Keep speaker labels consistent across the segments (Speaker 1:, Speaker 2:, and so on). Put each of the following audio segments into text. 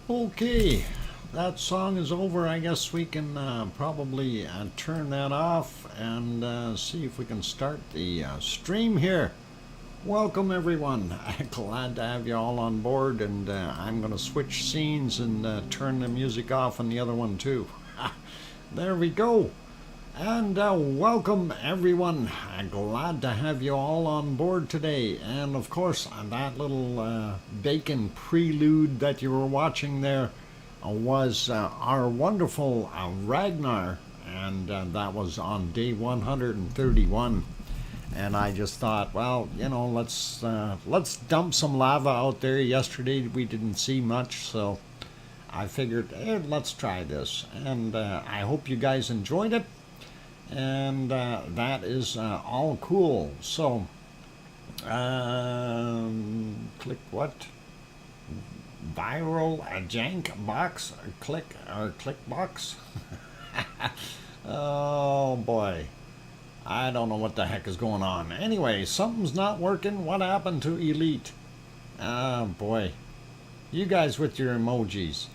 Speaker 1: Okay, that song is over. I guess we can probably turn that off and see if we can start the stream here. Welcome everyone. Glad to have you all on board, and I'm going to switch scenes and turn the music off on the other one too. There we go. And welcome everyone. Glad to have you all on board today. And of course, that little bacon prelude that you were watching there was our wonderful Ragnar, and that was on day 131. And I just thought, well, you know, let's dump some lava out there. Yesterday we didn't see much, so I figured, hey, let's try this. And I hope you guys enjoyed it. And that is all cool. So click what? Viral jank box? Click box? Oh boy, I don't know what the heck is going on. Anyway, something's not working. What happened to Elite? Oh boy, you guys with your emojis.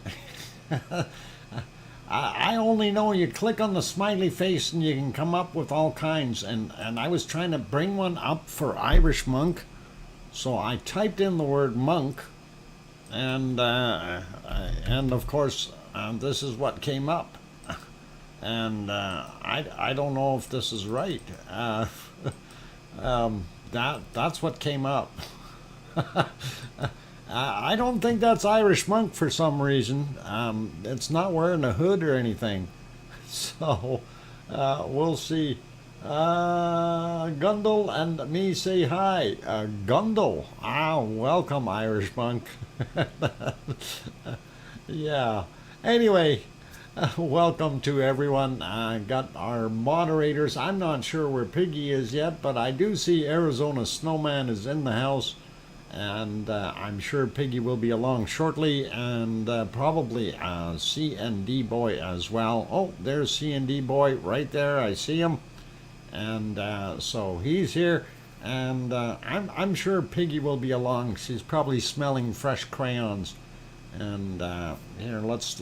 Speaker 1: I only know you click on the smiley face and you can come up with all kinds. And I was trying to bring one up for Irish monk. So I typed in the word monk. And of course, this is what came up. And I don't know if this is right. That's what came up. I don't think that's Irish monk for some reason. It's not wearing a hood or anything. So, we'll see. Gundle and me say hi. Gundle. Welcome, Irish monk. Yeah. Anyway, welcome to everyone. Got our moderators. I'm not sure where Piggy is yet, but I do see Arizona Snowman is in the house. And I'm sure Piggy will be along shortly, and probably C&D Boy as well. Oh, there's C&D Boy right there. I see him. And so he's here, and I'm sure Piggy will be along. She's probably smelling fresh crayons. And here, let's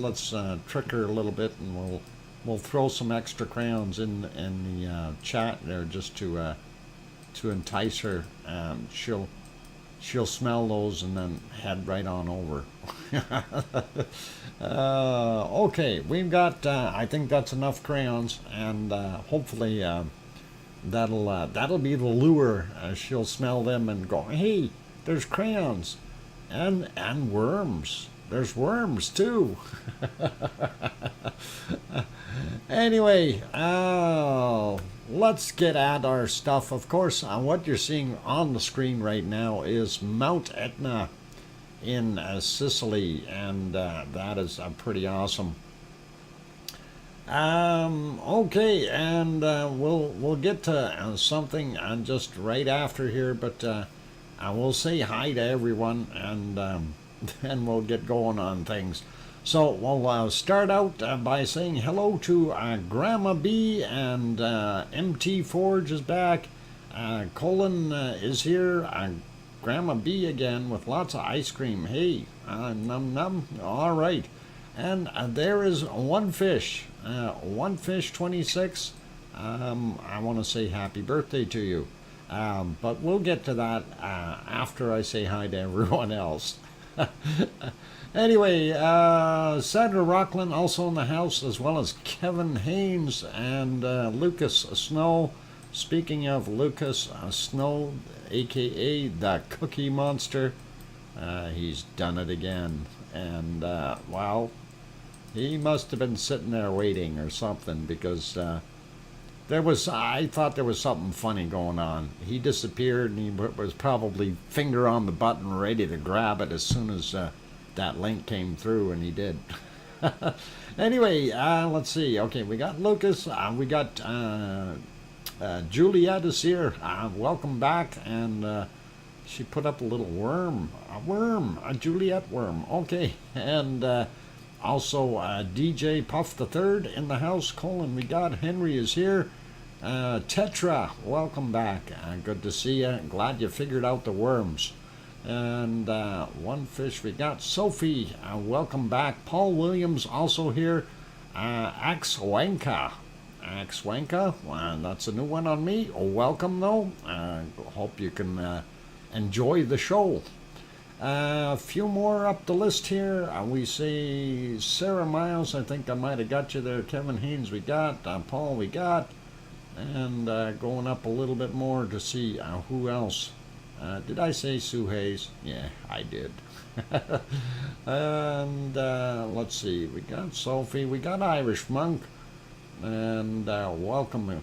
Speaker 1: trick her a little bit, and we'll throw some extra crayons in the chat there just to entice her. She'll smell those and then head right on over. Okay, we've got, I think that's enough crayons, and hopefully that'll be the lure. She'll smell them and go, hey, there's crayons and worms. There's worms too. Anyway, let's get at our stuff. Of course, what you're seeing on the screen right now is Mount Etna in Sicily, and that is pretty awesome. Okay, and we'll get to something just right after here, but I will say hi to everyone, and then we'll get going on things. So we'll start out by saying hello to Grandma B, and MT Forge is back. Colin is here. Grandma B again with lots of ice cream. Hey, num num. All right. And there is One Fish 26. I want to say happy birthday to you. But we'll get to that after I say hi to everyone else. Anyway, Sandra Rockland also in the house, as well as Kevin Haynes and Lucas Snow. Speaking of Lucas Snow, aka the Cookie Monster, he's done it again. And, well, he must have been sitting there waiting or something, because I thought there was something funny going on. He disappeared, and he was probably finger on the button ready to grab it as soon as that link came through, and he did. Anyway, let's see. Okay, we got Lucas. We got Juliet is here. Welcome back. And she put up a little worm. A Juliet worm. Okay. And also DJ Puff the Third in the house. Colin, we got Henry is here. Tetra, welcome back. Good to see you. Glad you figured out the worms. And one fish we got. Sophie, welcome back. Paul Williams also here. Axwanka. Axwanka, that's a new one on me. Welcome though. Hope you can enjoy the show. A few more up the list here. We see Sarah Miles. I think I might have got you there. Kevin Haynes we got. Paul we got. And going up a little bit more to see who else. Did I say Sue Hayes? Yeah, I did. And let's see. We got Sophie. We got Irish Monk. And welcome.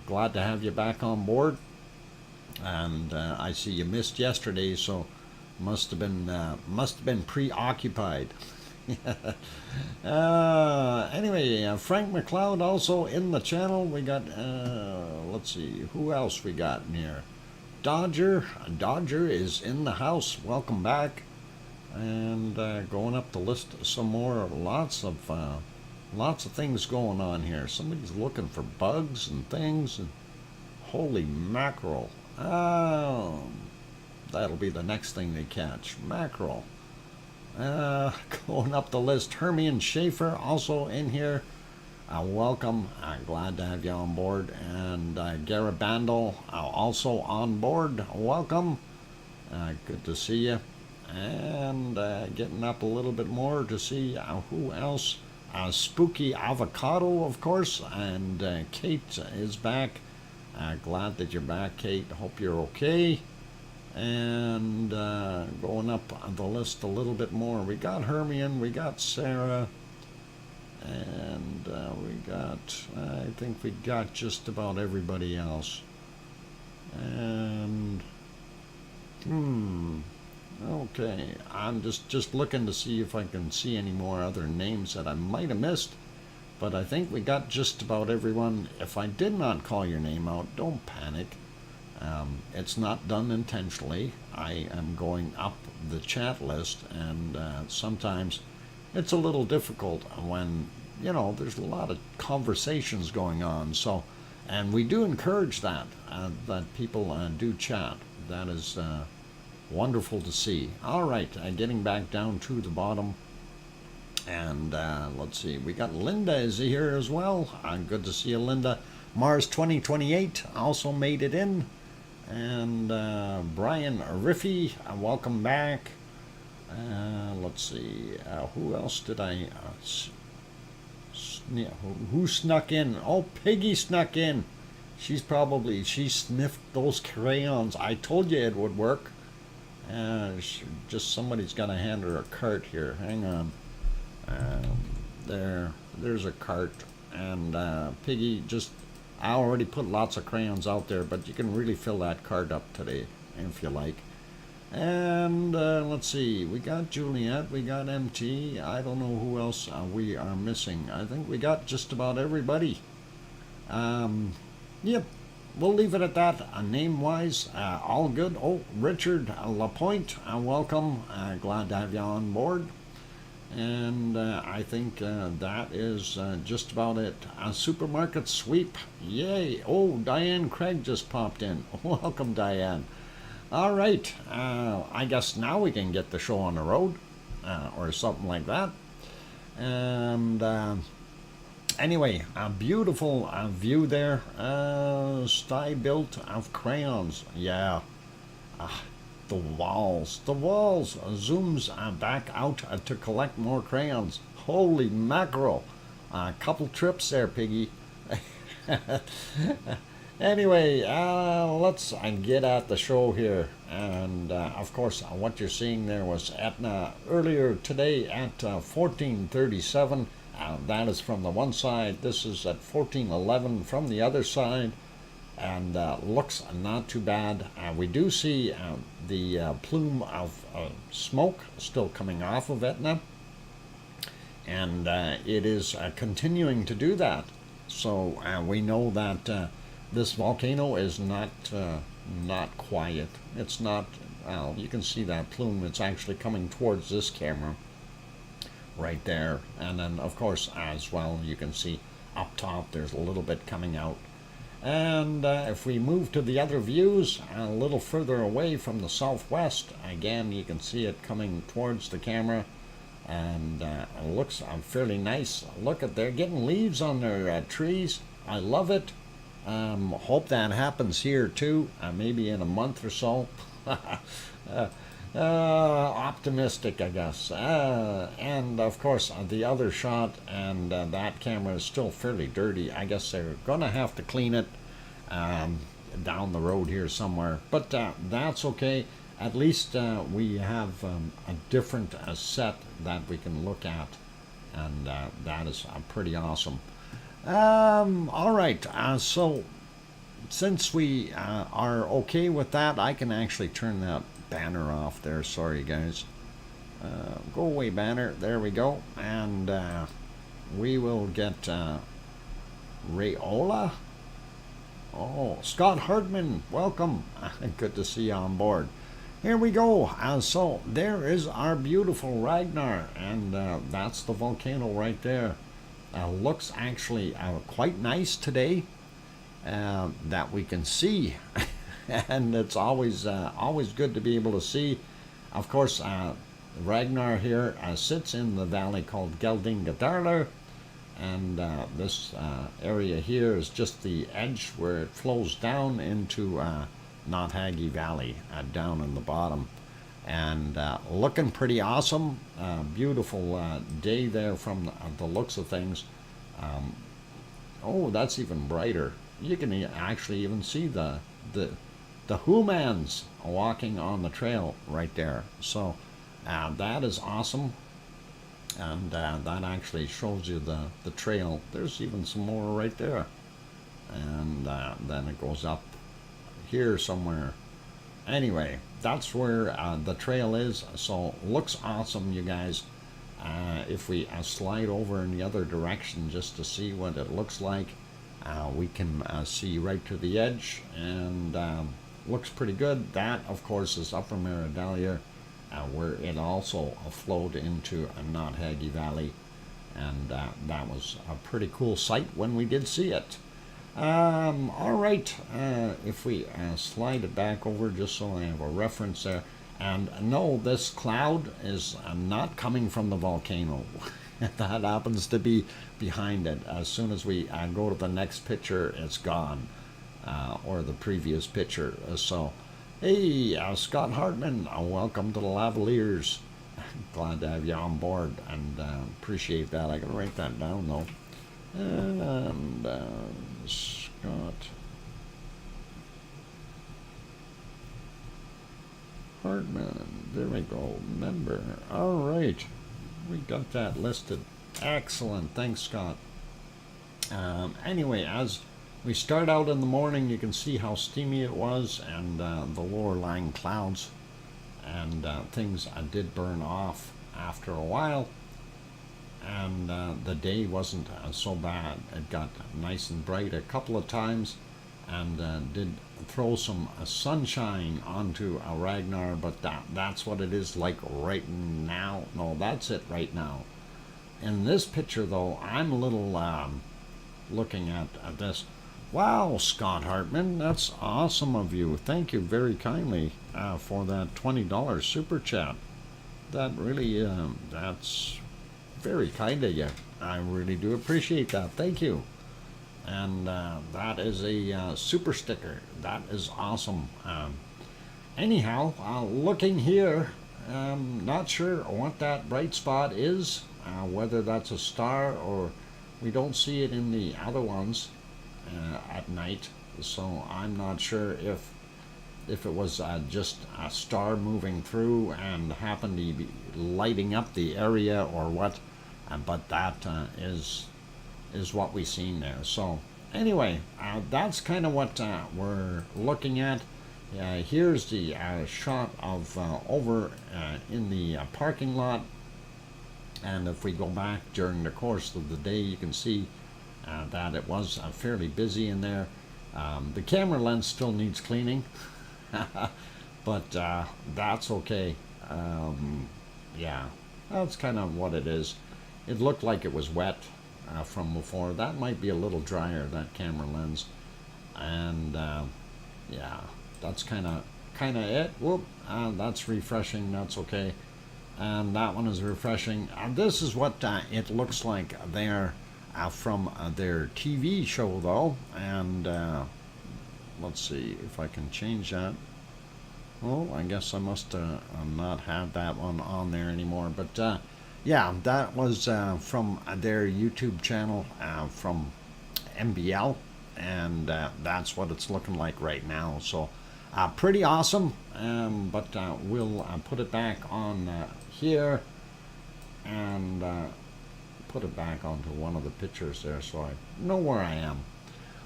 Speaker 1: Glad to have you back on board. And I see you missed yesterday, so must have been preoccupied. Anyway, Frank McLeod also in the channel. We got let's see who else we got in here. Dodger is in the house. Welcome back. And going up the list some more. Lots of things going on here. Somebody's looking for bugs and things. And holy mackerel! That'll be the next thing they catch. Mackerel. Going up the list, Hermione Schaefer also in here. Welcome. Glad to have you on board. And Garabandal also on board. Welcome. Good to see you. And getting up a little bit more to see who else. Spooky Avocado, of course. And Kate is back. Glad that you're back, Kate. Hope you're okay. And going up on the list a little bit more, we got Hermione, we got Sarah, and I think we got just about everybody else. And okay, I'm just looking to see if I can see any more other names that I might have missed, but I think we got just about everyone. If I did not call your name out, don't panic. It's not done intentionally. I am going up the chat list, and sometimes it's a little difficult when, there's a lot of conversations going on. So, and we do encourage that people do chat. That is wonderful to see. All right, getting back down to the bottom. And let's see, we got Linda is here as well. Good to see you, Linda. Mars 2028 also made it in. And Brian Riffy, welcome back. Let's see, who else did I who snuck in? Oh, Piggy snuck in. She sniffed those crayons. I told you it would work. Just somebody's got to hand her a cart here. Hang on. There's a cart. And Piggy I already put lots of crayons out there, but you can really fill that card up today if you like. And let's see, we got Juliet, we got MT. I don't know who else we are missing. I think we got just about everybody. Yep, we'll leave it at that. Name-wise, all good. Oh, Richard Lapointe, welcome. Glad to have you on board. And I think that is just about it. Supermarket sweep, yay. Oh, Diane Craig just popped in. Welcome, Diane. All right, I guess now we can get the show on the road, or something like that. And anyway, a beautiful view there. Sty built of crayons, yeah. The walls zooms back out to collect more crayons. Holy mackerel. A couple trips there, Piggy. Anyway, let's get at the show here. And of course, what you're seeing there was Etna earlier today at 1437. That is from the one side. This is at 1411 from the other side. And looks not too bad. We do see the plume of smoke still coming off of Etna, and it is continuing to do that. So we know that this volcano is not quiet. It's not. Well, you can see that plume. It's actually coming towards this camera right there, and then of course as well you can see up top there's a little bit coming out. And if we move to the other views, a little further away from the southwest, again you can see it coming towards the camera, and it looks fairly nice. Look at, they're getting leaves on their trees. I love it. Hope that happens here too, maybe in a month or so. Optimistic, I guess. And of course, the other shot, and that camera is still fairly dirty. I guess they're gonna have to clean it down the road here somewhere. But that's okay. At least we have a different set that we can look at, and that is pretty awesome. All right. So since we are okay with that, I can actually turn that banner off there. Sorry, guys. Go away, banner. There we go. And we will get Rayola. Oh, Scott Hartman, welcome. Good to see you on board. Here we go. So there is our beautiful Ragnar, and that's the volcano right there. Looks actually quite nice today, that we can see. And it's always good to be able to see. Of course, Ragnar here sits in the valley called Geldingadarler, and this area here is just the edge where it flows down into Nothaggy Valley, down in the bottom, and looking pretty awesome. Beautiful day there from the looks of things. Oh, that's even brighter. You can actually even see the humans walking on the trail right there. So that is awesome, and that actually shows you the trail. There's even some more right there, and then it goes up here somewhere. Anyway, that's where the trail is. So looks awesome, you guys. If we slide over in the other direction just to see what it looks like, we can see right to the edge, and looks pretty good. That, of course, is Upper Meridalia, where it also flowed into Nothaggy Valley, and that was a pretty cool sight when we did see it. All right, if we slide it back over just so I have a reference there. And no, this cloud is not coming from the volcano. That happens to be behind it. As soon as we go to the next picture, it's gone, or the previous picture. So, hey, Scott Hartman, welcome to the Lavaliers. Glad to have you on board, and appreciate that. I gotta write that down though. And Scott Hartman, there we go, member. All right, we got that listed. Excellent, thanks, Scott. Anyway, as we start out in the morning, you can see how steamy it was, and the lower lying clouds, and things did burn off after a while, and the day wasn't so bad. It got nice and bright a couple of times, and did throw some sunshine onto Ragnar, but that's what it is like right now. No, that's it right now. In this picture, though, I'm a little looking at this. Wow, Scott Hartman, that's awesome of you. Thank you very kindly for that $20 super chat. That really, that's very kind of you. I really do appreciate that. Thank you. And that is a super sticker. That is awesome. Anyhow, looking here, not sure what that bright spot is, whether that's a star or we don't see it in the other ones at night. So I'm not sure if it was just a star moving through and happened to be lighting up the area or what, but that is what we seen there. So anyway, that's kind of what we're looking at. Here's the shot of over in the parking lot, and if we go back during the course of the day, you can see that it was fairly busy in there. The camera lens still needs cleaning, but that's okay. Yeah, that's kind of what it is. It looked like it was wet from before. That might be a little drier, that camera lens. And yeah, that's kind of it. Whoop, that's refreshing. That's okay. And that one is refreshing. This is what it looks like there from their TV show, though. And let's see if I can change that. Oh, I guess I must not have that one on there anymore. But yeah, that was from their YouTube channel from MBL, and that's what it's looking like right now. So pretty awesome. But we'll put it back on here and put it back onto one of the pictures there so I know where I am.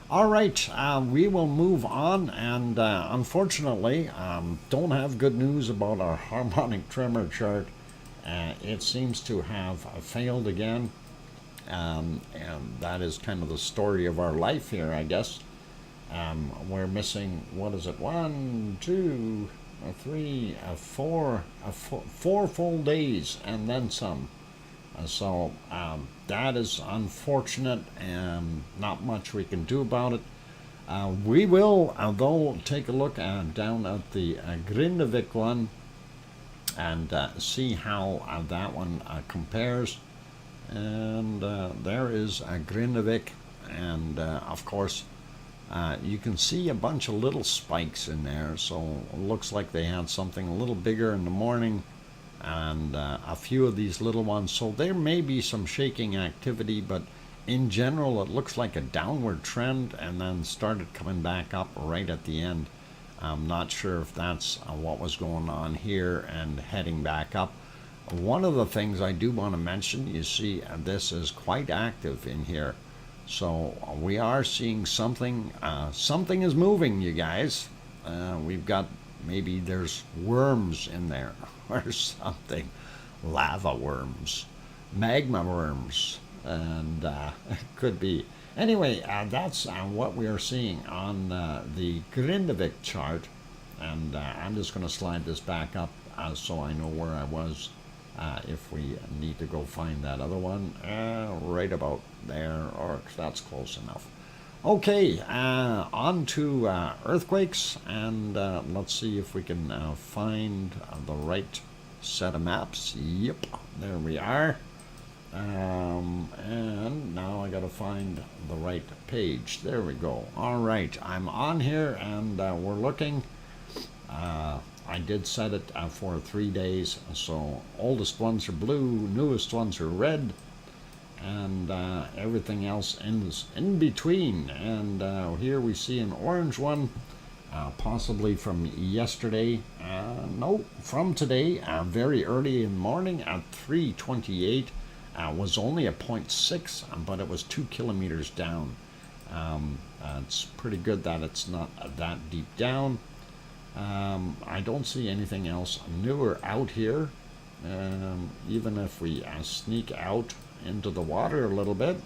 Speaker 1: All right, we will move on, and unfortunately don't have good news about our harmonic tremor chart. It seems to have failed again, and that is kind of the story of our life here, I guess. We're missing, what is it, 1, 2, 3, 4 full days and then some. So that is unfortunate, and not much we can do about it. We will, though, take a look down at the Grindavik one and see how that one compares. And there is Grindavik, and of course you can see a bunch of little spikes in there, so it looks like they had something a little bigger in the morning, and a few of these little ones. So there may be some shaking activity, but in general it looks like a downward trend and then started coming back up right at the end. I'm not sure if that's what was going on here and heading back up. One of the things I do want to mention, you see this is quite active in here. So we are seeing something, something is moving, you guys. We've got, maybe there's worms in there or something. Lava worms, magma worms, and it could be. Anyway, that's what we are seeing on the Grindavik chart. And I'm just going to slide this back up so I know where I was. If we need to go find that other one, right about there, or that's close enough. Okay, on to earthquakes, and let's see if we can find the right set of maps. Yep, there we are. And now I gotta find the right page. There we go. All right, I'm on here, and we're looking. I did set it for 3 days, so oldest ones are blue, newest ones are red, and everything else is in between. And here we see an orange one, possibly from yesterday. No, from today, very early in the morning at 3:28. Was only a 0.6, but it was 2 kilometers down. It's pretty good that it's not that deep down. I don't see anything else newer out here, even if we sneak out into the water a little bit,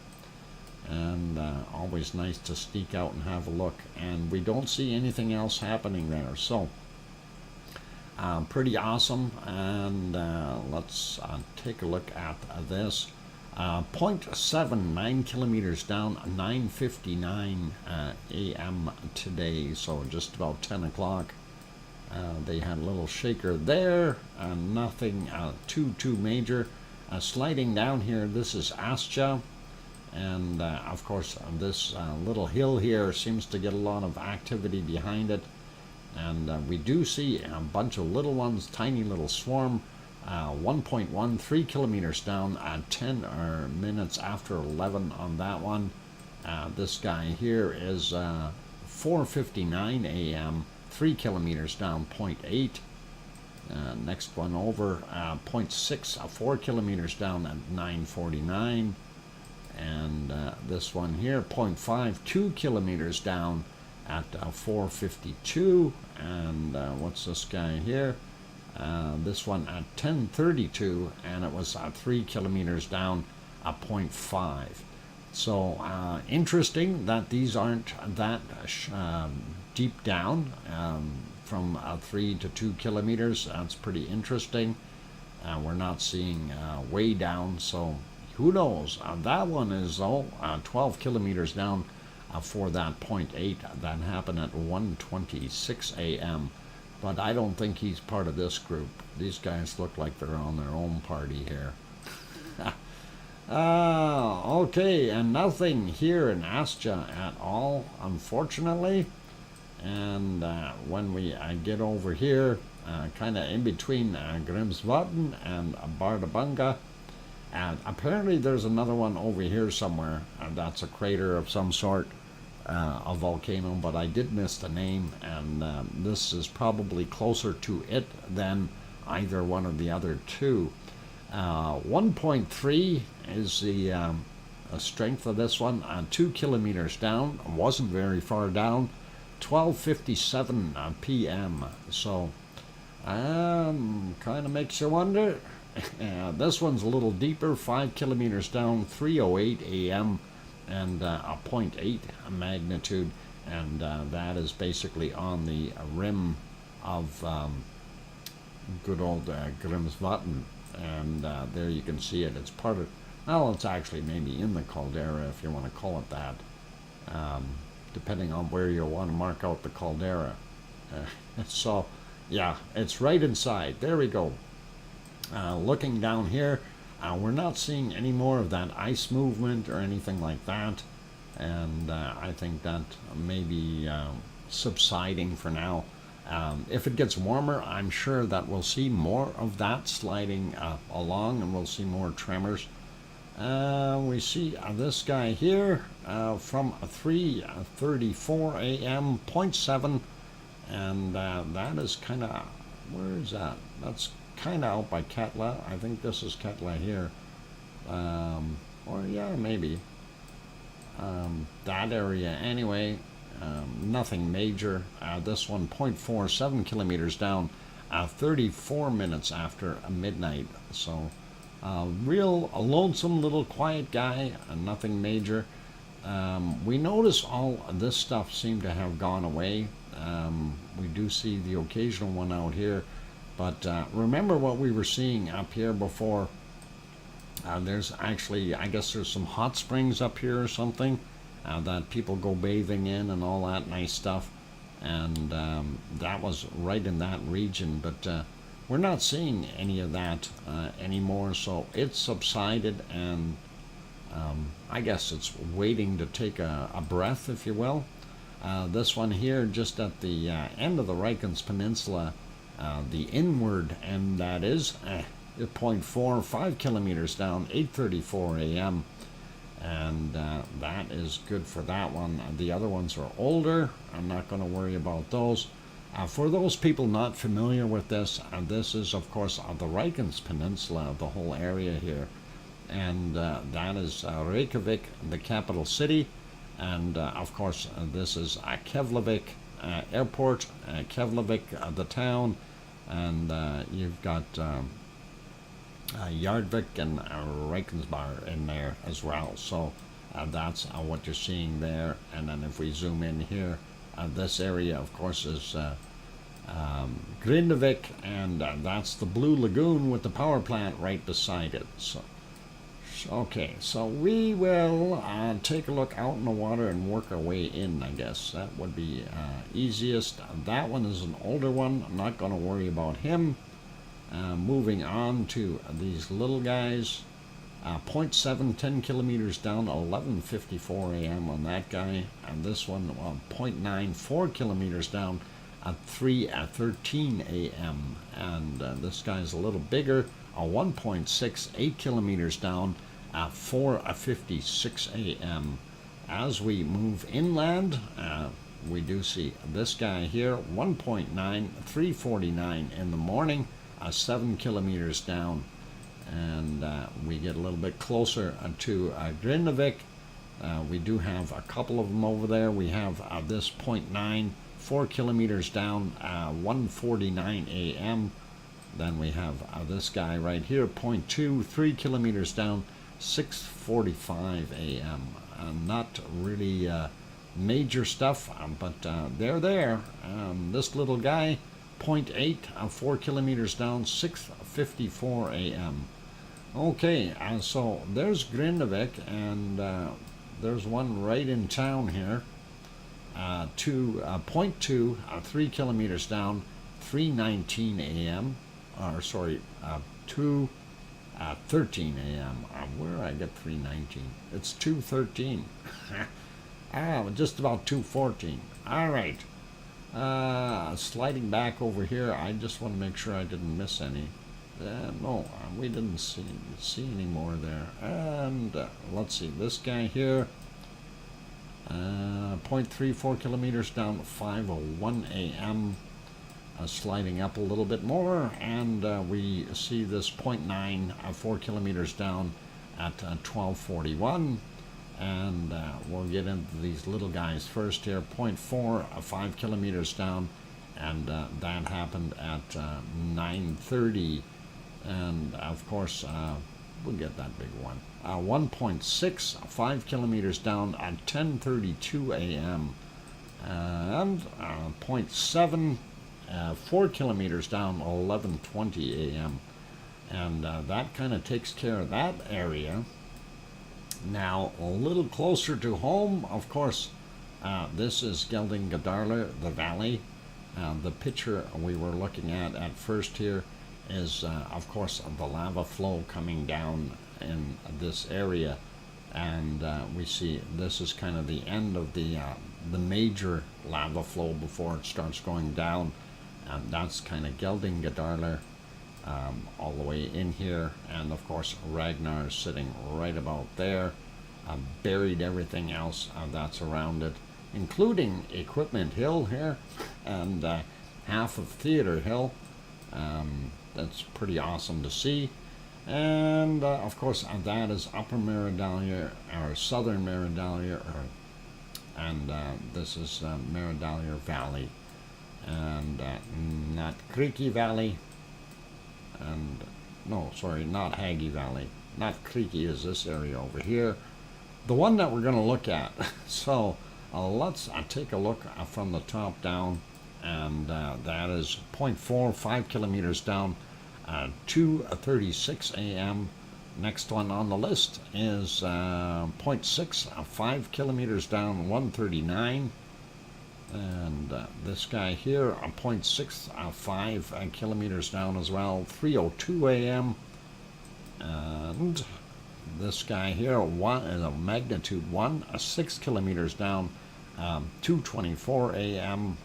Speaker 1: and always nice to sneak out and have a look, and we don't see anything else happening there. So pretty awesome. And let's take a look at this. 0.7, 9 kilometers down, 9:59 a.m. today, so just about 10 o'clock. They had a little shaker there, nothing too major. Sliding down here, this is Ascha, and of course this little hill here seems to get a lot of activity behind it, and we do see a bunch of little ones, tiny little swarm. 1.13 kilometers down at 10 minutes after 11 on that one. This guy here is 4:59 a.m. 3 kilometers down, 0.8. Next one over, 0.6, 4 kilometers down at 9:49. And this one here, 0.5, 2 kilometers down at 4:52. And what's this guy here? This one at 10:32, and it was 3 kilometers down, 0.5. So interesting that these aren't that deep down, from 3 to 2 kilometers. That's pretty interesting. We're not seeing way down, so who knows? That one is 12 kilometers down, for that 0.8 that happened at 1:26 a.m. But I don't think he's part of this group. These guys look like they're on their own party here. Okay, and nothing here in Astia at all, unfortunately. And when we get over here, kind of in between Grimsvatn and Bardabunga, and apparently there's another one over here somewhere, and that's a crater of some sort, a volcano, but I did miss the name, and this is probably closer to it than either one of the other two. 1.3 is the strength of this one, 2 kilometers down, wasn't very far down, 12:57 p.m. So kind of makes you wonder. This one's a little deeper, 5 kilometers down, 3:08 a.m. and a 0.8 magnitude, and that is basically on the rim of good old Grimsvatn. And there you can see it. It's part of, well, it's actually maybe in the caldera, if you want to call it that, depending on where you want to mark out the caldera. So, yeah, it's right inside. There we go. Looking down here, we're not seeing any more of that ice movement or anything like that. And I think that may be subsiding for now. If it gets warmer, I'm sure that we'll see more of that sliding along, and we'll see more tremors. We see this guy here from 3:34 a.m., 0.7, and that is kind of, where is that? That's kind of out by Katla. I think this is Katla here. Or yeah, maybe. That area anyway. Nothing major. This one 0.47 kilometers down, 34 minutes after midnight. So a lonesome little quiet guy, nothing major. We notice all this stuff seemed to have gone away. We do see the occasional one out here, but remember what we were seeing up here before. There's actually, I guess there's some hot springs up here or something that people go bathing in and all that nice stuff, and that was right in that region, but we're not seeing any of that anymore, so it's subsided, and I guess it's waiting to take a breath, if you will. This one here, just at the end of the Reykjans Peninsula, the inward end, that is 0.45 kilometers down, 8:34 a.m., and that is good for that one. The other ones are older. I'm not going to worry about those. For those people not familiar with this, this is, of course, the Reykjans Peninsula, the whole area here, and that is Reykjavik, the capital city, and of course this is Keflavik airport, Keflavik the town, and you've got Yardvik and Reykjanesbær in there as well. So that's what you're seeing there. And then if we zoom in here, this area, of course, is Grindavik, and that's the Blue Lagoon with the power plant right beside it. So okay, so we will take a look out in the water and work our way in, I guess. That would be easiest. That one is an older one. I'm not going to worry about him. Moving on to these little guys, 0.7, 10 kilometers down, 11:54 a.m. on that guy, and this one 0.9, 4 kilometers down at 3:13 a.m. and this guy's a little bigger, 1.6, 8 kilometers down at 4:56 a.m. As we move inland, we do see this guy here, 1.9, 3:49 in the morning, 7 kilometers down, and we get a little bit closer to Grindavik. We do have a couple of them over there. We have this 0.9, 4 kilometers down, 1:49 a.m. Then we have this guy right here, 0.2, 3 kilometers down, 6:45 a.m. Not really major stuff, but they're there. This little guy, 0.8, 4 kilometers down, 6:54 a.m. Okay, so there's Grindavik, and there's one right in town here. Point 2, 3 kilometers down, 3:19 a.m. Or sorry, 2:13 a.m. Where I get 3:19? It's 2:13. Just about 2:14. All right. Sliding back over here, I just want to make sure I didn't miss any. No, we didn't see any more there. And let's see, this guy here, 0.34 kilometers down, 5:01 a.m. Sliding up a little bit more, and we see this 0.9, 4 kilometers down at 12:41. And we'll get into these little guys first here. 0.4, 5 kilometers down, and that happened at 9:30. And of course, we'll get that big one. 1.6, 5 kilometers down at 10:32 a.m. And 0.7, 4 kilometers down, 11:20 a.m. And that kind of takes care of that area. Now, a little closer to home, of course, this is Geldingadarle, the valley. The picture we were looking at first here is, of course, the lava flow coming down in this area. And we see this is kind of the end of the major lava flow before it starts going down. And that's kind of Geldingadarle. All the way in here, and of course Ragnar is sitting right about there, buried everything else that's around it, including Equipment Hill here, and half of Theater Hill. That's pretty awesome to see. And of course that is Upper Meridalia, or Southern Meridalia, and this is Meridalia Valley, and not Creaky Valley. And no, sorry, not Haggy Valley. Not Creaky is this area over here. The one that we're going to look at. So let's take a look from the top down, and that is 0.4, 5 kilometers down, 2:36 a.m. Next one on the list is 0.6, 5 kilometers down, 1:39. And this guy here, 0.65 kilometers down as well, 3:02 a.m. And this guy here, one is a magnitude 1, 6 kilometers down, 2:24 a.m.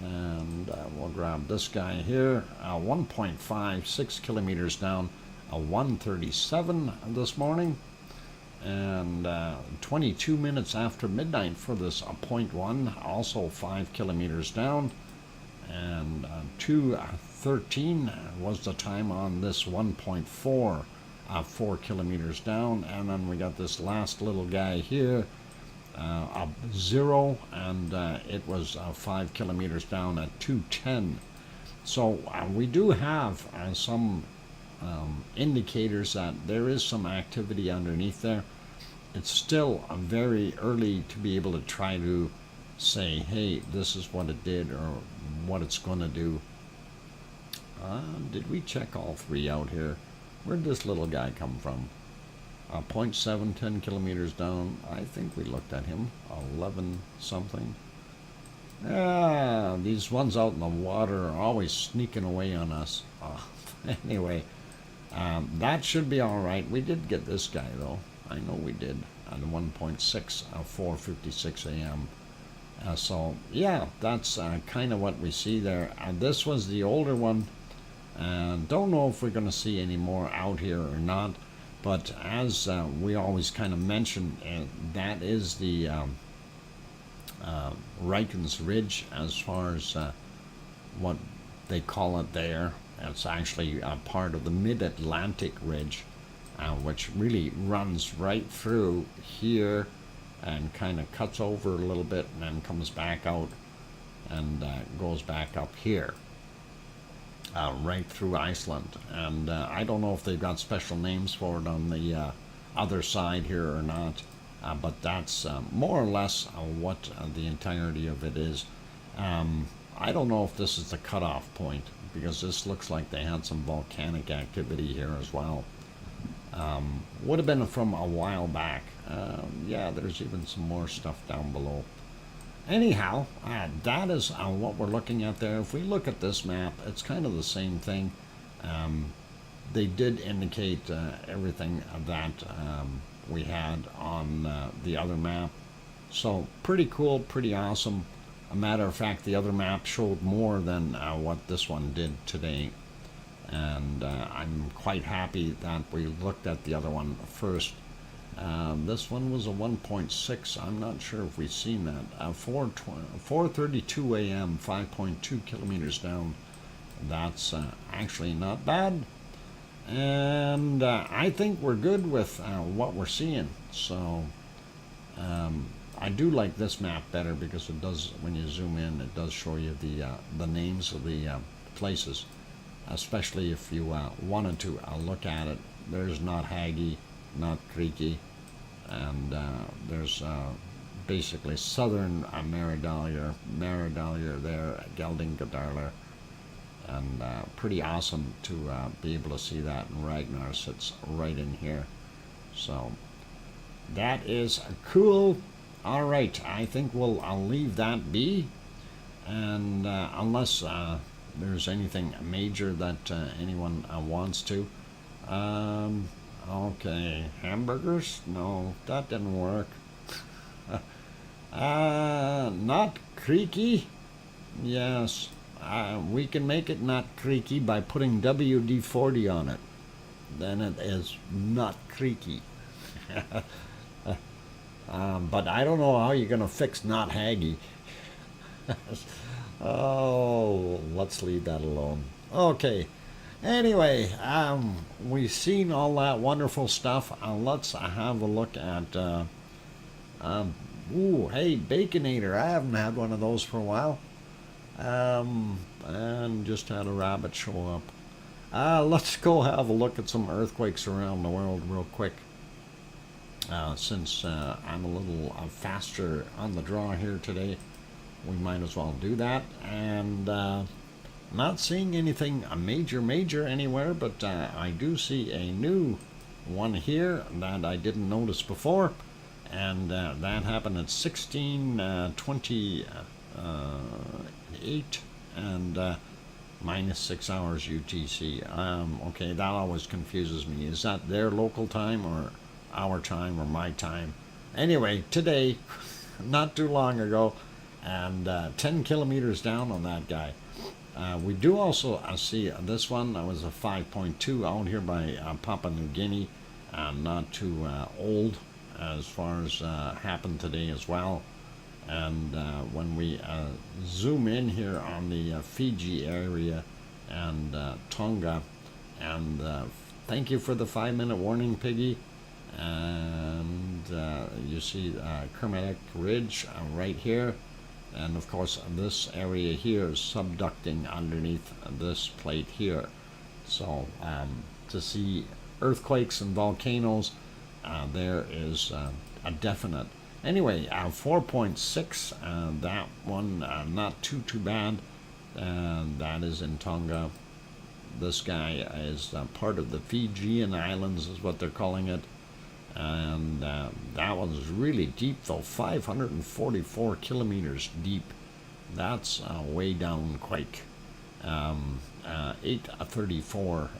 Speaker 1: And we'll grab this guy here, 1.5, 6 kilometers down, 1:37 this morning. And 22 minutes after midnight for this 0.1, also 5 kilometers down, and 2:13 was the time on this 1.4, 4 kilometers down. And then we got this last little guy here, 0, and it was 5 kilometers down at 2:10. So we do have some indicators that there is some activity underneath there. It's still very early to be able to try to say, hey, this is what it did or what it's going to do. Did we check all three out here? Where'd this little guy come from? 0.7, 10 kilometers down. I think we looked at him. 11 something. These ones out in the water are always sneaking away on us. Anyway. That should be all right. We did get this guy, though. I know we did. At 1.6, 4:56 a.m. So, yeah, that's kind of what we see there. This was the older one. Don't know if we're going to see any more out here or not. But as we always kind of mention, that is the Rikens Ridge, as far as what they call it there. It's actually part of the Mid-Atlantic Ridge, which really runs right through here and kind of cuts over a little bit and then comes back out and goes back up here, right through Iceland. And I don't know if they've got special names for it on the other side here or not, but that's more or less what the entirety of it is. I don't know if this is the cutoff point, because this looks like they had some volcanic activity here as well. Would have been from a while back. Yeah, there's even some more stuff down below. Anyhow, that is what we're looking at there. If we look at this map, it's kind of the same thing. They did indicate everything that we had on the other map. So pretty cool, pretty awesome. A matter of fact, the other map showed more than what this one did today. And I'm quite happy that we looked at the other one first. This one was a 1.6. I'm not sure if we've seen that. 4:32 a.m., 5.2 kilometers down. That's actually not bad. And I think we're good with what we're seeing. So I do like this map better because it does, when you zoom in, it does show you the names of the places. Especially if you wanted to look at it. There's not Haggy, not Creaky, and there's basically southern Maridalia there, Geldingadarler, and pretty awesome to be able to see that. And Ragnar sits right in here, so that is cool. All right, I think I'll leave that be, and unless there's anything major that anyone wants to. Okay, hamburgers? No, that didn't work. Not creaky? Yes, we can make it not creaky by putting WD-40 on it. Then it is not creaky. But I don't know how you're going to fix not haggy. Oh, let's leave that alone. Okay. Anyway, we've seen all that wonderful stuff. Let's have a look at. Ooh, hey, Baconator. I haven't had one of those for a while. And just had a rabbit show up. Let's go have a look at some earthquakes around the world real quick. Since I'm a little faster on the draw here today, we might as well do that. And not seeing anything major anywhere, but I do see a new one here that I didn't notice before, and that happened at 16:28 and minus 6 hours UTC. Okay, that always confuses me. Is that their local time or our time or my time? Anyway, today, not too long ago, and 10 kilometers down on that guy. We do also see this one. That was a 5.2 out here by Papua New Guinea. Not too old as far as happened today as well. And when we zoom in here on the Fiji area and Tonga, and thank you for the 5-minute warning, Piggy. And you see Kermadec Ridge right here. And of course, this area here is subducting underneath this plate here. So to see earthquakes and volcanoes, there is a definite. Anyway, 4.6, that one not too bad. And that is in Tonga. This guy is part of the Fijian Islands, is what they're calling it. And that one's really deep, though, 544 kilometers deep. That's way down quake. 8:34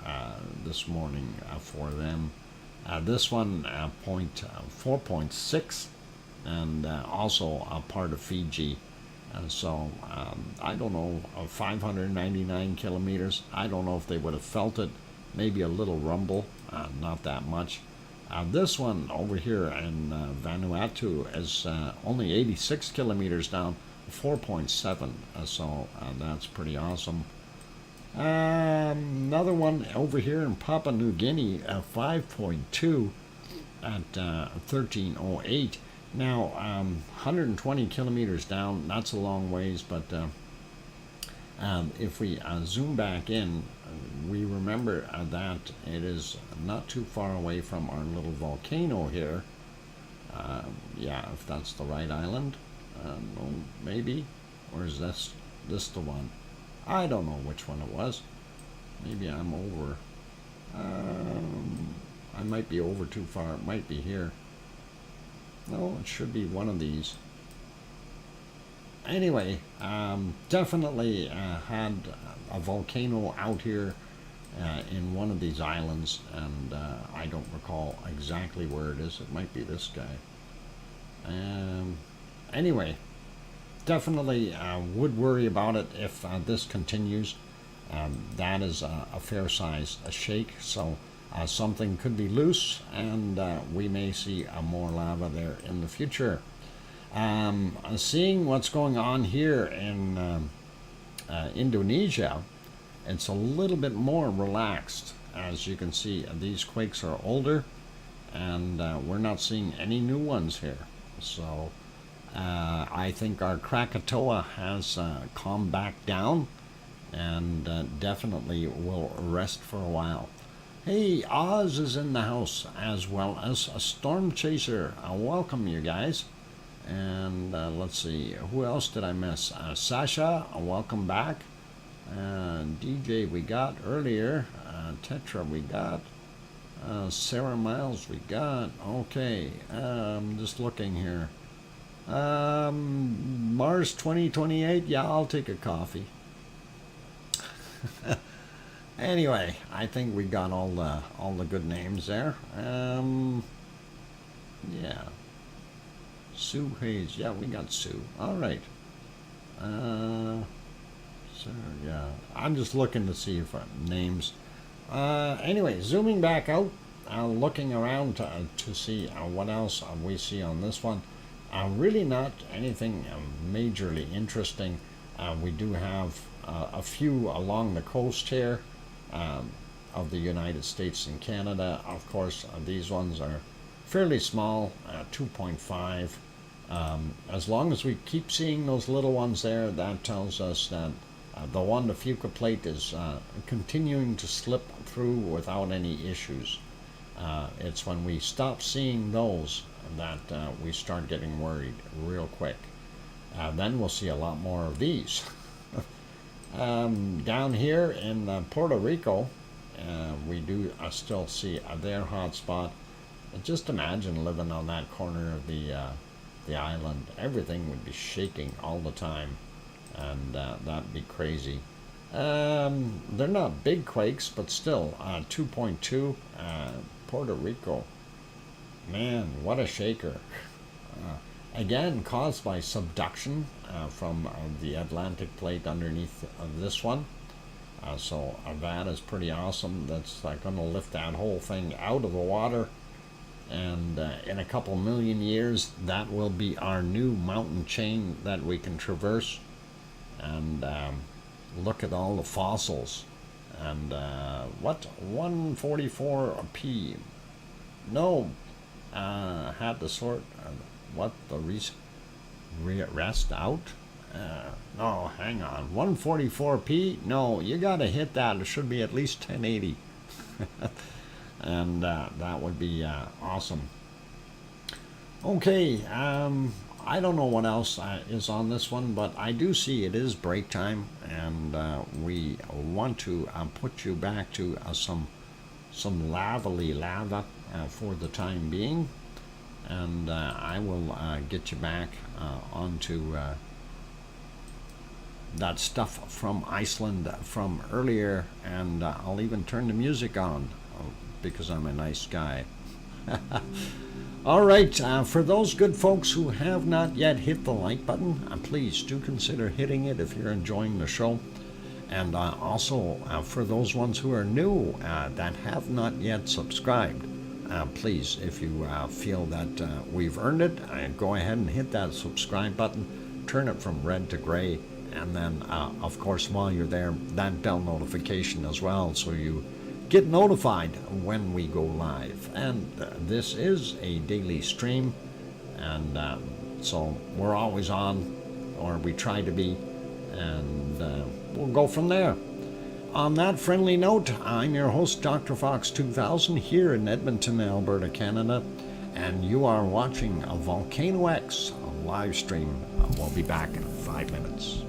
Speaker 1: this morning for them. This one 4.6, and also a part of Fiji. So I don't know, 599 kilometers. I don't know if they would have felt it. Maybe a little rumble, not that much. This one over here in Vanuatu is only 86 kilometers down, 4.7, so that's pretty awesome. Another one over here in Papua New Guinea, 5.2 at 13:08. Now, 120 kilometers down, that's a long ways, but if we zoom back in, we remember that it is not too far away from our little volcano here. Yeah, if that's the right island, maybe, or is this the one? I don't know which one it was. Maybe I'm over. I might be over too far. It might be here. No, it should be one of these. Anyway, definitely had a volcano out here in one of these islands, and I don't recall exactly where it is. It might be this guy. Anyway, definitely would worry about it if this continues. That is a fair size shake, so something could be loose, and we may see more lava there in the future. Seeing what's going on here in Indonesia, it's a little bit more relaxed. As you can see, these quakes are older, and we're not seeing any new ones here. So I think our Krakatoa has calmed back down, and definitely will rest for a while. Hey, Oz is in the house, as well as a Storm Chaser. Welcome, you guys. And let's see, who else did I miss? Sasha, welcome back. DJ we got earlier. Tetra we got. Sarah Miles we got. Okay, just looking here. Mars 2028, yeah, I'll take a coffee. Anyway, I think we got all the good names there. Yeah. Sue Hayes. Yeah, we got Sue. All right. So, yeah. I'm just looking to see if names. Anyway, zooming back out, looking around to see what else we see on this one. Really not anything majorly interesting. We do have a few along the coast here of the United States and Canada. Of course, these ones are fairly small, 2.5. As long as we keep seeing those little ones there, that tells us that the one, the Fuca plate, is continuing to slip through without any issues. It's when we stop seeing those that we start getting worried real quick. Then we'll see a lot more of these. Down here in Puerto Rico, we do still see their hotspot. Just imagine living on that corner of the island. Everything would be shaking all the time, and that'd be crazy. They're not big quakes, but still, 2.2. Puerto Rico, man, what a shaker. Again, caused by subduction from the Atlantic plate underneath this one. So that is pretty awesome. That's going to lift that whole thing out of the water. And in a couple million years, that will be our new mountain chain that we can traverse. And look at all the fossils. And what? 144p. No, had to sort. What? The rest out? No, hang on. 144p? No, you got to hit that. It should be at least 1080. And that would be awesome. Okay, I don't know what else is on this one, but I do see it is break time, and we want to put you back to some lava for the time being, and I will get you back onto that stuff from Iceland from earlier, and I'll even turn the music on because I'm a nice guy. All right, for those good folks who have not yet hit the like button, please do consider hitting it if you're enjoying the show. And also, for those ones who are new that have not yet subscribed, please, if you feel that we've earned it, go ahead and hit that subscribe button, turn it from red to gray, and then, of course, while you're there, that bell notification as well, so you get notified when we go live. And this is a daily stream, and so we're always on, or we try to be, and we'll go from there. On that friendly note, I'm your host, DrFox2000, here in Edmonton, Alberta, Canada, and you are watching a VolcanoX live stream. We'll be back in 5 minutes.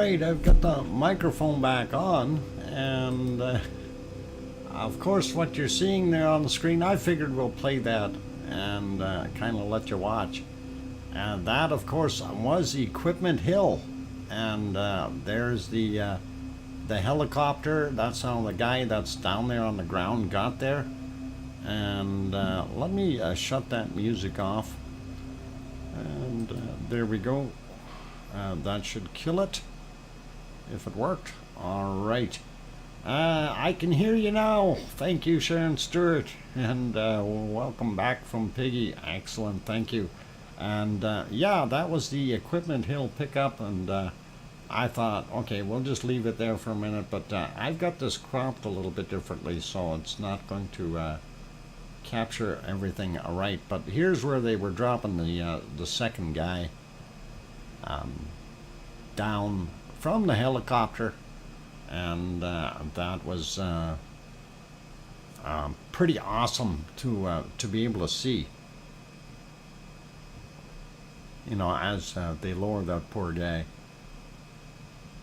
Speaker 1: right, I've got the microphone back on, and of course what you're seeing there on the screen, I figured we'll play that and kind of let you watch. And that, of course, was Equipment Hill, and there's the helicopter. That's how the guy that's down there on the ground got there. And let me shut that music off, and there we go. That should kill it, if it worked. All right. I can hear you now. Thank you, Sharon Stewart, and welcome back from Piggy. Excellent, thank you. And yeah, that was the Equipment Hill pickup, and I thought, okay, we'll just leave it there for a minute, but I've got this cropped a little bit differently, so it's not going to capture everything right. But here's where they were dropping the second guy down from the helicopter, and that was pretty awesome to be able to see. You know, as they lowered that poor guy,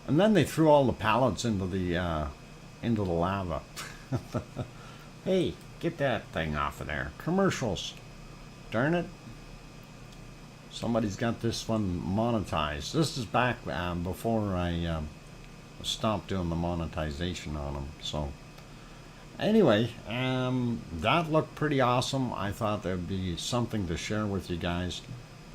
Speaker 1: and then they threw all the pallets into the lava. Hey, get that thing off of there! Commercials, darn it! Somebody's got this one monetized. This is back before I stopped doing the monetization on them. So anyway, that looked pretty awesome. I thought there'd be something to share with you guys.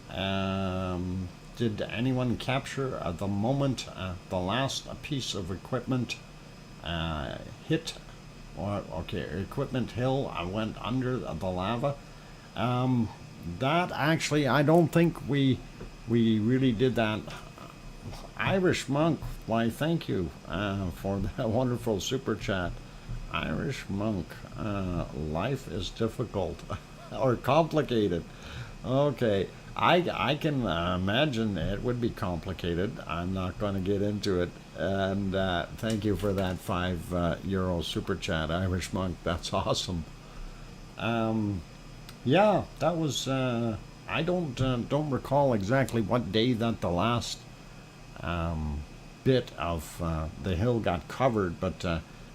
Speaker 1: Did anyone capture the moment the last piece of equipment hit? Or, okay, Equipment Hill went under the lava. That actually, I don't think we really did that. Irish Monk, why, thank you for that wonderful super chat. Irish Monk, life is difficult or complicated. Okay, I can imagine it would be complicated. I'm not going to get into it. And thank you for that €5 super chat, Irish Monk. That's awesome. Yeah, that was. I don't recall exactly what day that the last bit of the hill got covered, but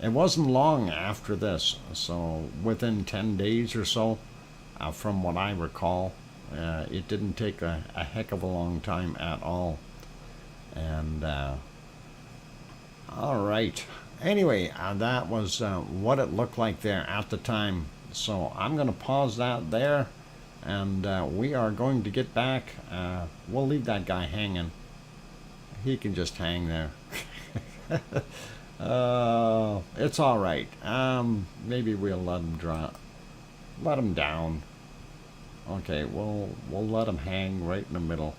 Speaker 1: it wasn't long after this. So within 10 days or so, from what I recall, it didn't take a heck of a long time at all. And all right. Anyway, that was what it looked like there at the time. So I'm going to pause that there, and we are going to get back. We'll leave that guy hanging. He can just hang there. It's all right. Maybe we'll let him drop, let him down. Okay, we'll let him hang right in the middle.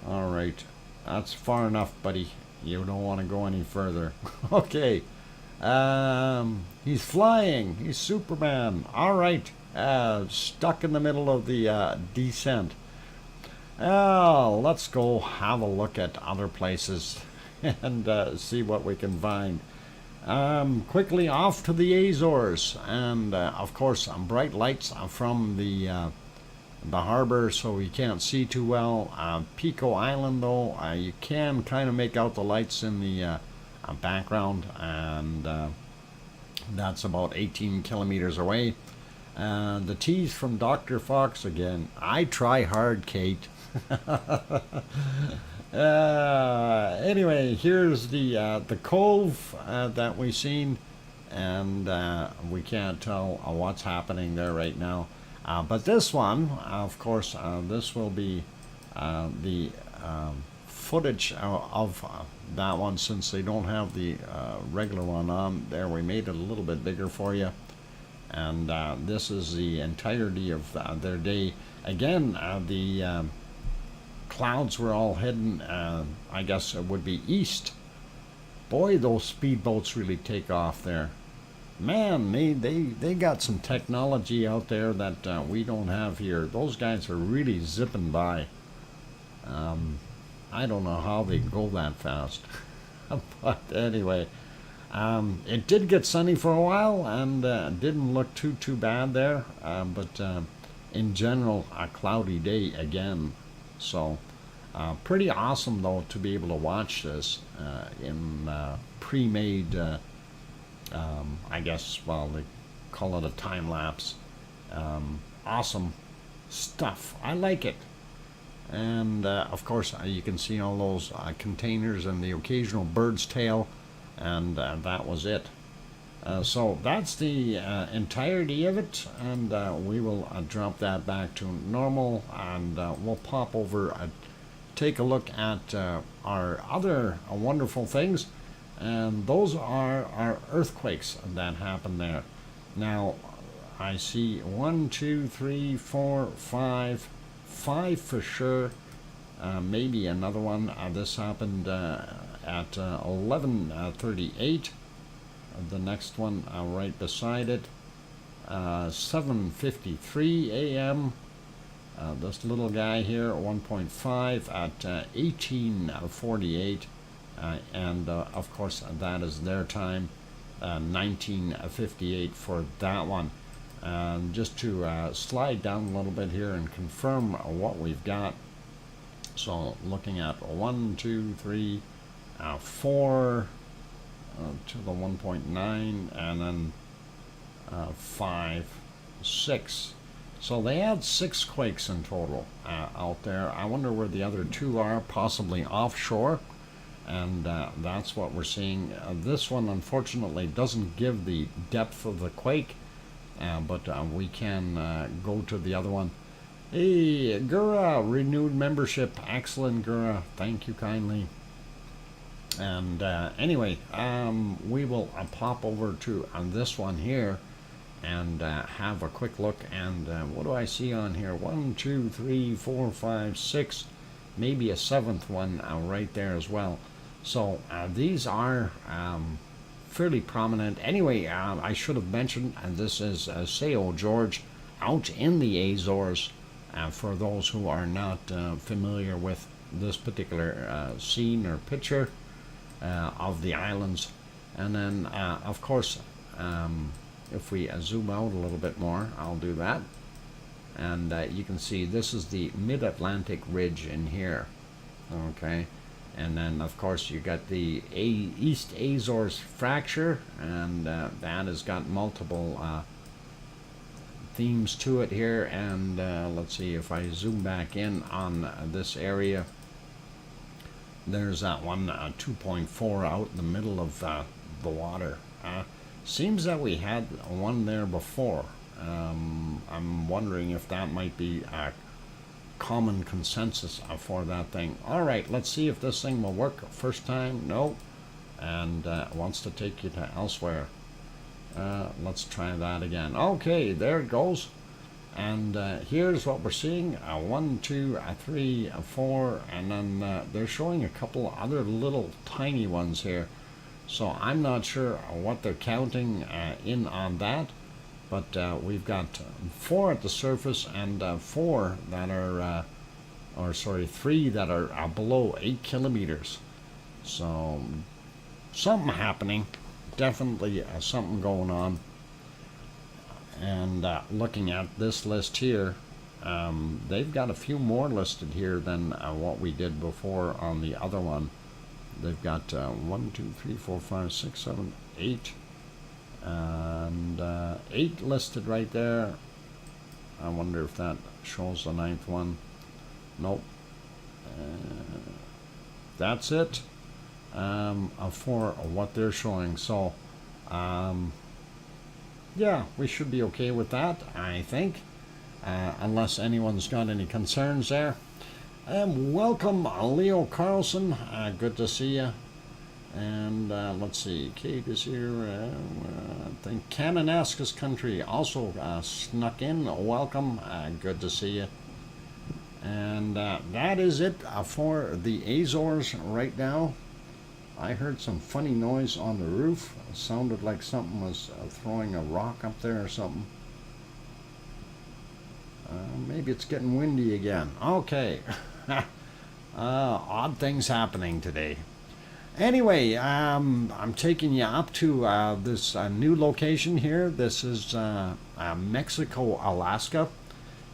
Speaker 1: All right, that's far enough, buddy. You don't want to go any further. Okay. He's flying. He's Superman. All right. Stuck in the middle of the descent. Let's go have a look at other places and see what we can find. Quickly off to the Azores, and of course bright lights from the harbor, so you can't see too well. Pico Island, though, you can kind of make out the lights in the background, and that's about 18 kilometers away. The tease from Dr. Fox again. I try hard, Kate. Anyway, here's the cove that we've seen, and we can't tell what's happening there right now. But this one, of course, this will be the footage of that one, since they don't have the regular one on there. We made it a little bit bigger for you, and this is the entirety of their day. Again, the clouds were all heading, I guess it would be east. Boy, those speedboats really take off there. Man, they got some technology out there that we don't have here. Those guys are really zipping by. I don't know how they go that fast. But anyway, it did get sunny for a while, and didn't look too bad there. But in general, a cloudy day again. So Pretty awesome though to be able to watch this in pre-made, I guess, well, they call it a time lapse. Awesome stuff. I like it. And of course you can see all those containers and the occasional bird's tail, and that was it. So that's the entirety of it, and we will drop that back to normal, and we'll pop over, take a look at our other wonderful things, and those are our earthquakes that happen there. Now I see 1, 2, 3, 4, 5 for sure, maybe another one. This happened at 11:38. The next one right beside it, 7:53 a.m. This little guy here, 1.5 at 18:48, and of course that is their time, 19:58 for that one. Just to slide down a little bit here and confirm what we've got. So looking at 1, 2, 3, 4 to the 1.9, and then 5, 6. So they had 6 quakes in total out there. I wonder where the other 2 are, possibly offshore, and that's what we're seeing. This one unfortunately doesn't give the depth of the quake, but we can go to the other one. Hey, Gura, renewed membership. Excellent, Gura. Thank you kindly. And anyway, we will pop over to this one here and have a quick look. And what do I see on here? 1, 2, 3, 4, 5, 6, maybe a 7th one right there as well. So these are fairly prominent. Anyway, I should have mentioned, and this is Sao George out in the Azores, for those who are not familiar with this particular scene or picture of the islands. And then of course, if we zoom out a little bit more, I'll do that, and you can see this is the mid-Atlantic ridge in here. Okay. And then of course you got the East Azores fracture, and that has got multiple themes to it here. And let's see if I zoom back in on this area. There's that one 2.4 out in the middle of the water. Seems that we had one there before. I'm wondering if that might be common consensus for that thing. All right, let's see if this thing will work. First time, no, and wants to take you to elsewhere. Let's try that again. Okay, there it goes. And here's what we're seeing: 1, 2, 3, 4, and then they're showing a couple other little tiny ones here. So I'm not sure what they're counting in on that. But we've got 4 at the surface, and 4 that are, or sorry, 3 that are below 8 kilometers. So something happening, definitely something going on. And looking at this list here, they've got a few more listed here than what we did before on the other one. They've got 1, 2, 3, 4, 5, 6, 7, 8. And 8 listed right there. I wonder if that shows the 9th one. Nope. That's it for what they're showing. So yeah, we should be okay with that, I think, unless anyone's got any concerns there. Welcome, Leo Carlson. Good to see you. And let's see, Kate is here. I think Kananaskis country also snuck in. Welcome, good to see you. And that is it for the Azores right now. I heard some funny noise on the roof. It sounded like something was throwing a rock up there or something. Maybe it's getting windy again. Okay. Odd things happening today. Anyway, I'm taking you up to this new location here. This is Mexico, Alaska,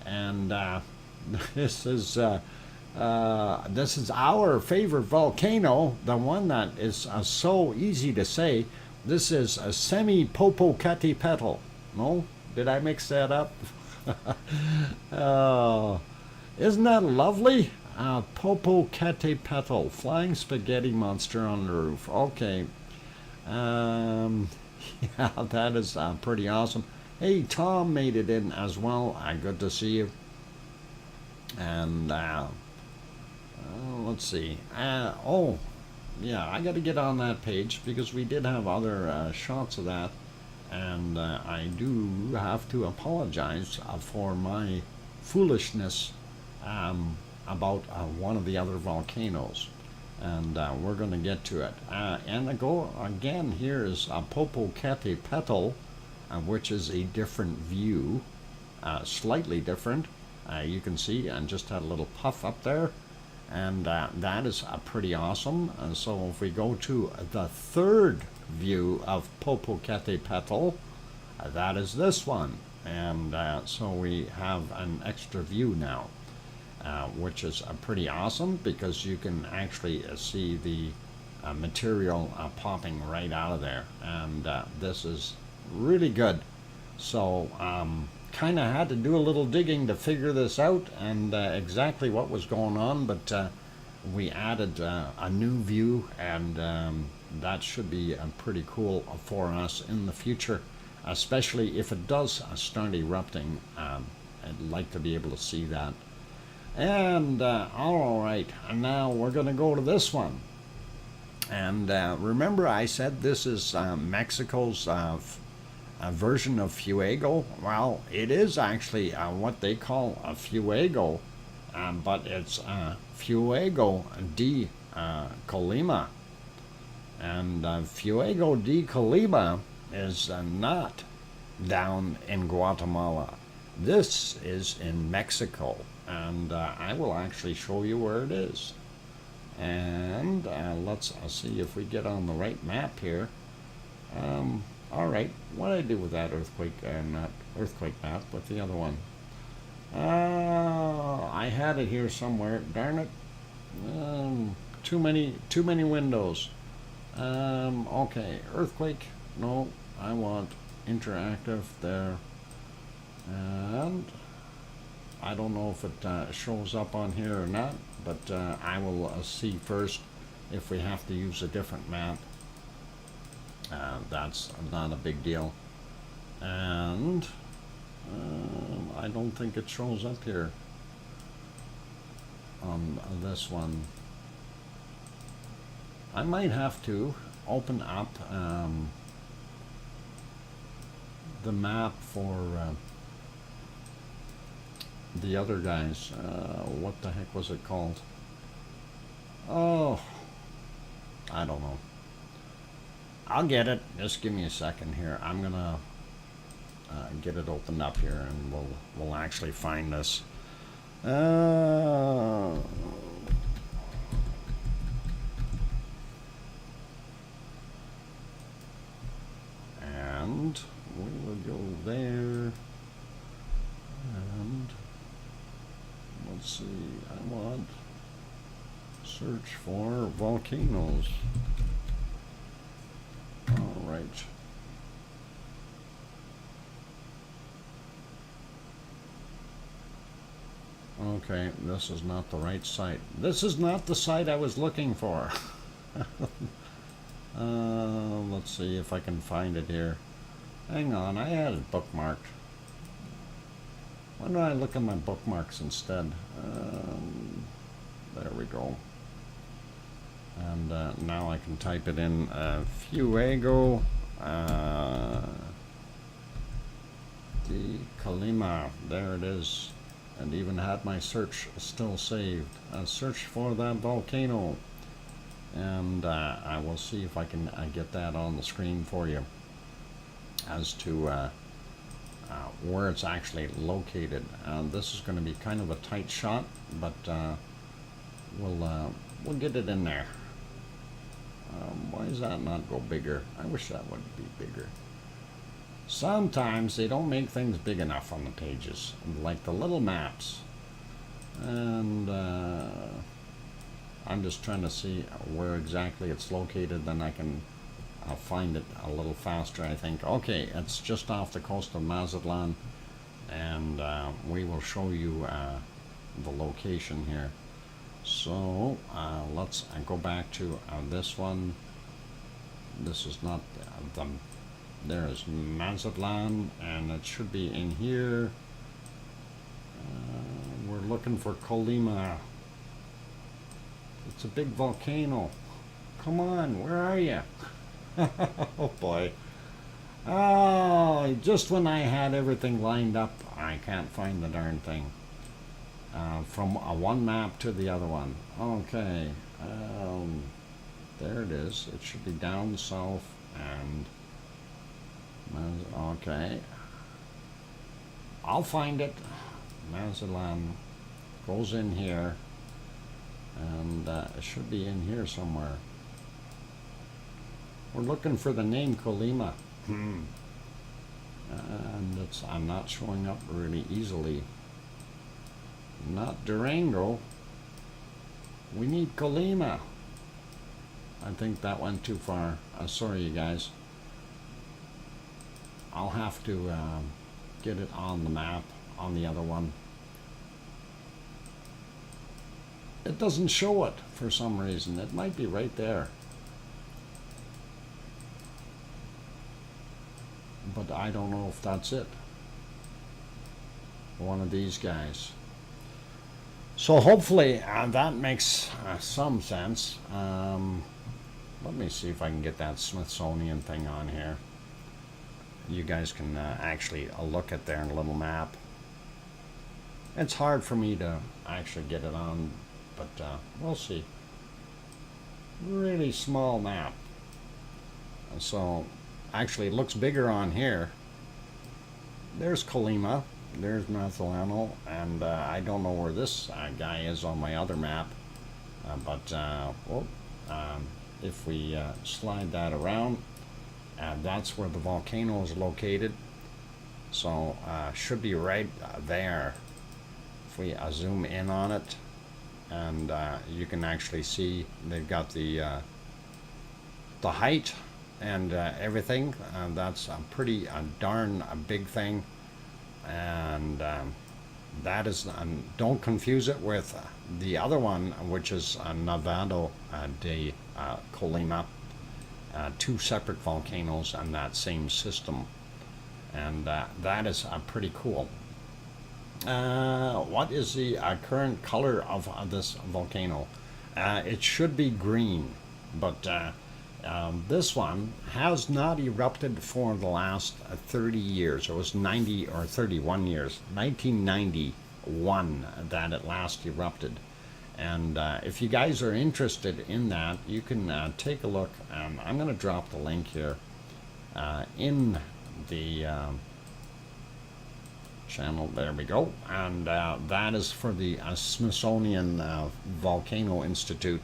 Speaker 1: and this is This is our favorite volcano, the one that is so easy to say. This is a semi-Popocatepetl. No? Did I mix that up? Isn't that lovely? Popocatepetl, flying spaghetti monster on the roof. Okay. Yeah, that is pretty awesome. Hey, Tom made it in as well. Good to see you. And let's see. Oh, yeah, I got to get on that page because we did have other shots of that. And I do have to apologize for my foolishness about one of the other volcanoes. And we're going to get to it. And I go again. Here is Popocatepetl, which is a different view, slightly different. You can see, and just had a little puff up there, and that is pretty awesome. And so if we go to the third view of Popocatepetl, that is this one, and so we have an extra view now. Which is pretty awesome because you can actually see the material popping right out of there, and this is really good. So kind of had to do a little digging to figure this out and exactly what was going on, but we added a new view, and that should be pretty cool for us in the future, especially if it does start erupting. I'd like to be able to see that. And all right, and now we're going to go to this one. And remember I said this is Mexico's version of Fuego? Well, it is actually what they call a Fuego, but it's Fuego de Colima. And Fuego de Colima is not down in Guatemala. This is in Mexico. And I will actually show you where it is. And let's see if we get on the right map here. All right, what did I do with that earthquake? Not earthquake map, but the other one. I had it here somewhere. Darn it! Too many windows. Okay, earthquake. No, I want interactive there. And I don't know if it shows up on here or not, but I will see first if we have to use a different map. That's not a big deal. And I don't think it shows up here on this one. I might have to open up the map for the other guys. What the heck was it called? Oh, I don't know. I'll get it. Just give me a second here. I'm gonna get it opened up here, and we'll actually find this. And we will go there. And let's see, I want search for volcanoes. All right. Okay, this is not the right site. This is not the site I was looking for. Let's see if I can find it here. Hang on, I had it bookmarked. Why don't I look at my bookmarks instead? There we go. And now I can type it in. Fuego de Colima. There it is. And even had my search still saved. Search for that volcano. And I will see if I can get that on the screen for you as to where it's actually located. This is going to be kind of a tight shot, but we'll get it in there. Why does that not go bigger? I wish that would be bigger. Sometimes they don't make things big enough on the pages, like the little maps. And I'm just trying to see where exactly it's located, then I can find it a little faster, I think. Okay, it's just off the coast of Mazatlan, and we will show you the location here. So let's go back to this one. This is not there is Mazatlan, and it should be in here. We're looking for Colima. It's a big volcano. Come on, where are you? Oh boy. Oh, just when I had everything lined up, I can't find the darn thing. From one map to the other one. Okay. There it is. It should be down south and... Okay. I'll find it. Mazatlan goes in here, and it should be in here somewhere. We're looking for the name Colima. And I'm not showing up really easily. Not Durango. We need Colima. I think that went too far. Sorry, you guys. I'll have to get it on the map on the other one. It doesn't show it for some reason. It might be right there. But I don't know if that's it. One of these guys. So hopefully that makes some sense. Let me see if I can get that Smithsonian thing on here. You guys can actually look at their little map. It's hard for me to actually get it on, but we'll see. Really small map. So actually it looks bigger on here. There's Colima, there's Mazatlan, and I don't know where this guy is on my other map, but if we slide that around, that's where the volcano is located. So should be right there. If we zoom in on it, and you can actually see they've got the height and everything. That's a pretty darn big thing, and that is, don't confuse it with the other one, which is Nevado de Colima. Two separate volcanoes on that same system, and that is pretty cool. What is the current color of this volcano? It should be green, but this one has not erupted for the last 30 years. It was 90 or 31 years, 1991 that it last erupted. And if you guys are interested in that, you can take a look. I'm going to drop the link here in the channel. There we go. And that is for the Smithsonian Volcano Institute.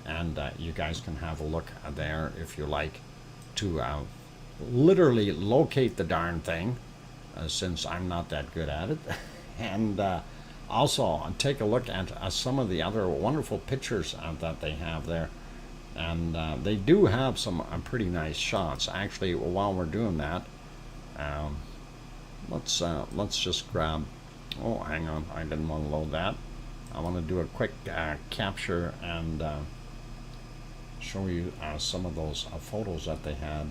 Speaker 1: And you guys can have a look there if you like to literally locate the darn thing, since I'm not that good at it. And also take a look at some of the other wonderful pictures that they have there. And they do have some pretty nice shots. Actually, while we're doing that, let's just grab... Oh, hang on. I didn't want to load that. I want to do a quick capture and show you some of those photos that they had.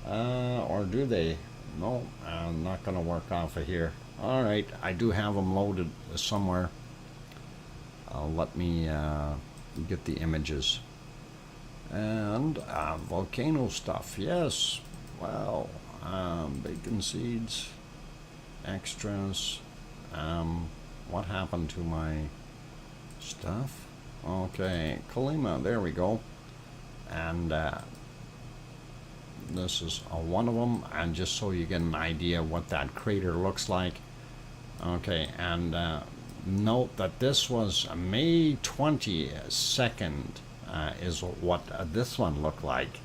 Speaker 1: Or do they? No, I'm not going to work off of here. All right, I do have them loaded somewhere. Let me get the images. And volcano stuff, yes. Wow. Bacon seeds, extras. What happened to my stuff? Okay, Colima, there we go. And this is one of them, and just so you get an idea what that crater looks like. Okay, and note that this was May 22nd is what this one looked like,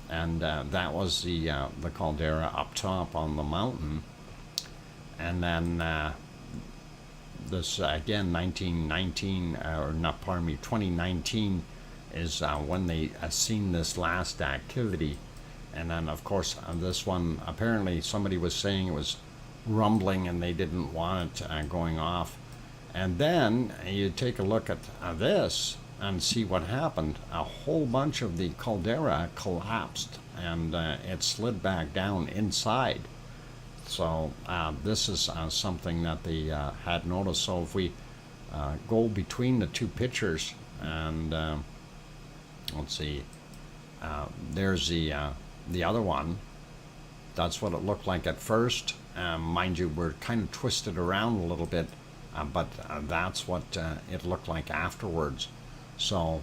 Speaker 1: and that was the caldera up top on the mountain. And then this again 1919 or not, pardon me, 2019 is when they seen this last activity. And then of course this one, apparently somebody was saying it was rumbling and they didn't want it going off. And then you take a look at this and see what happened. A whole bunch of the caldera collapsed and it slid back down inside. So this is something that they had noticed. So if we go between the two pictures and let's see, there's the other one. That's what it looked like at first. Mind you, we're kind of twisted around a little bit, but that's what it looked like afterwards. So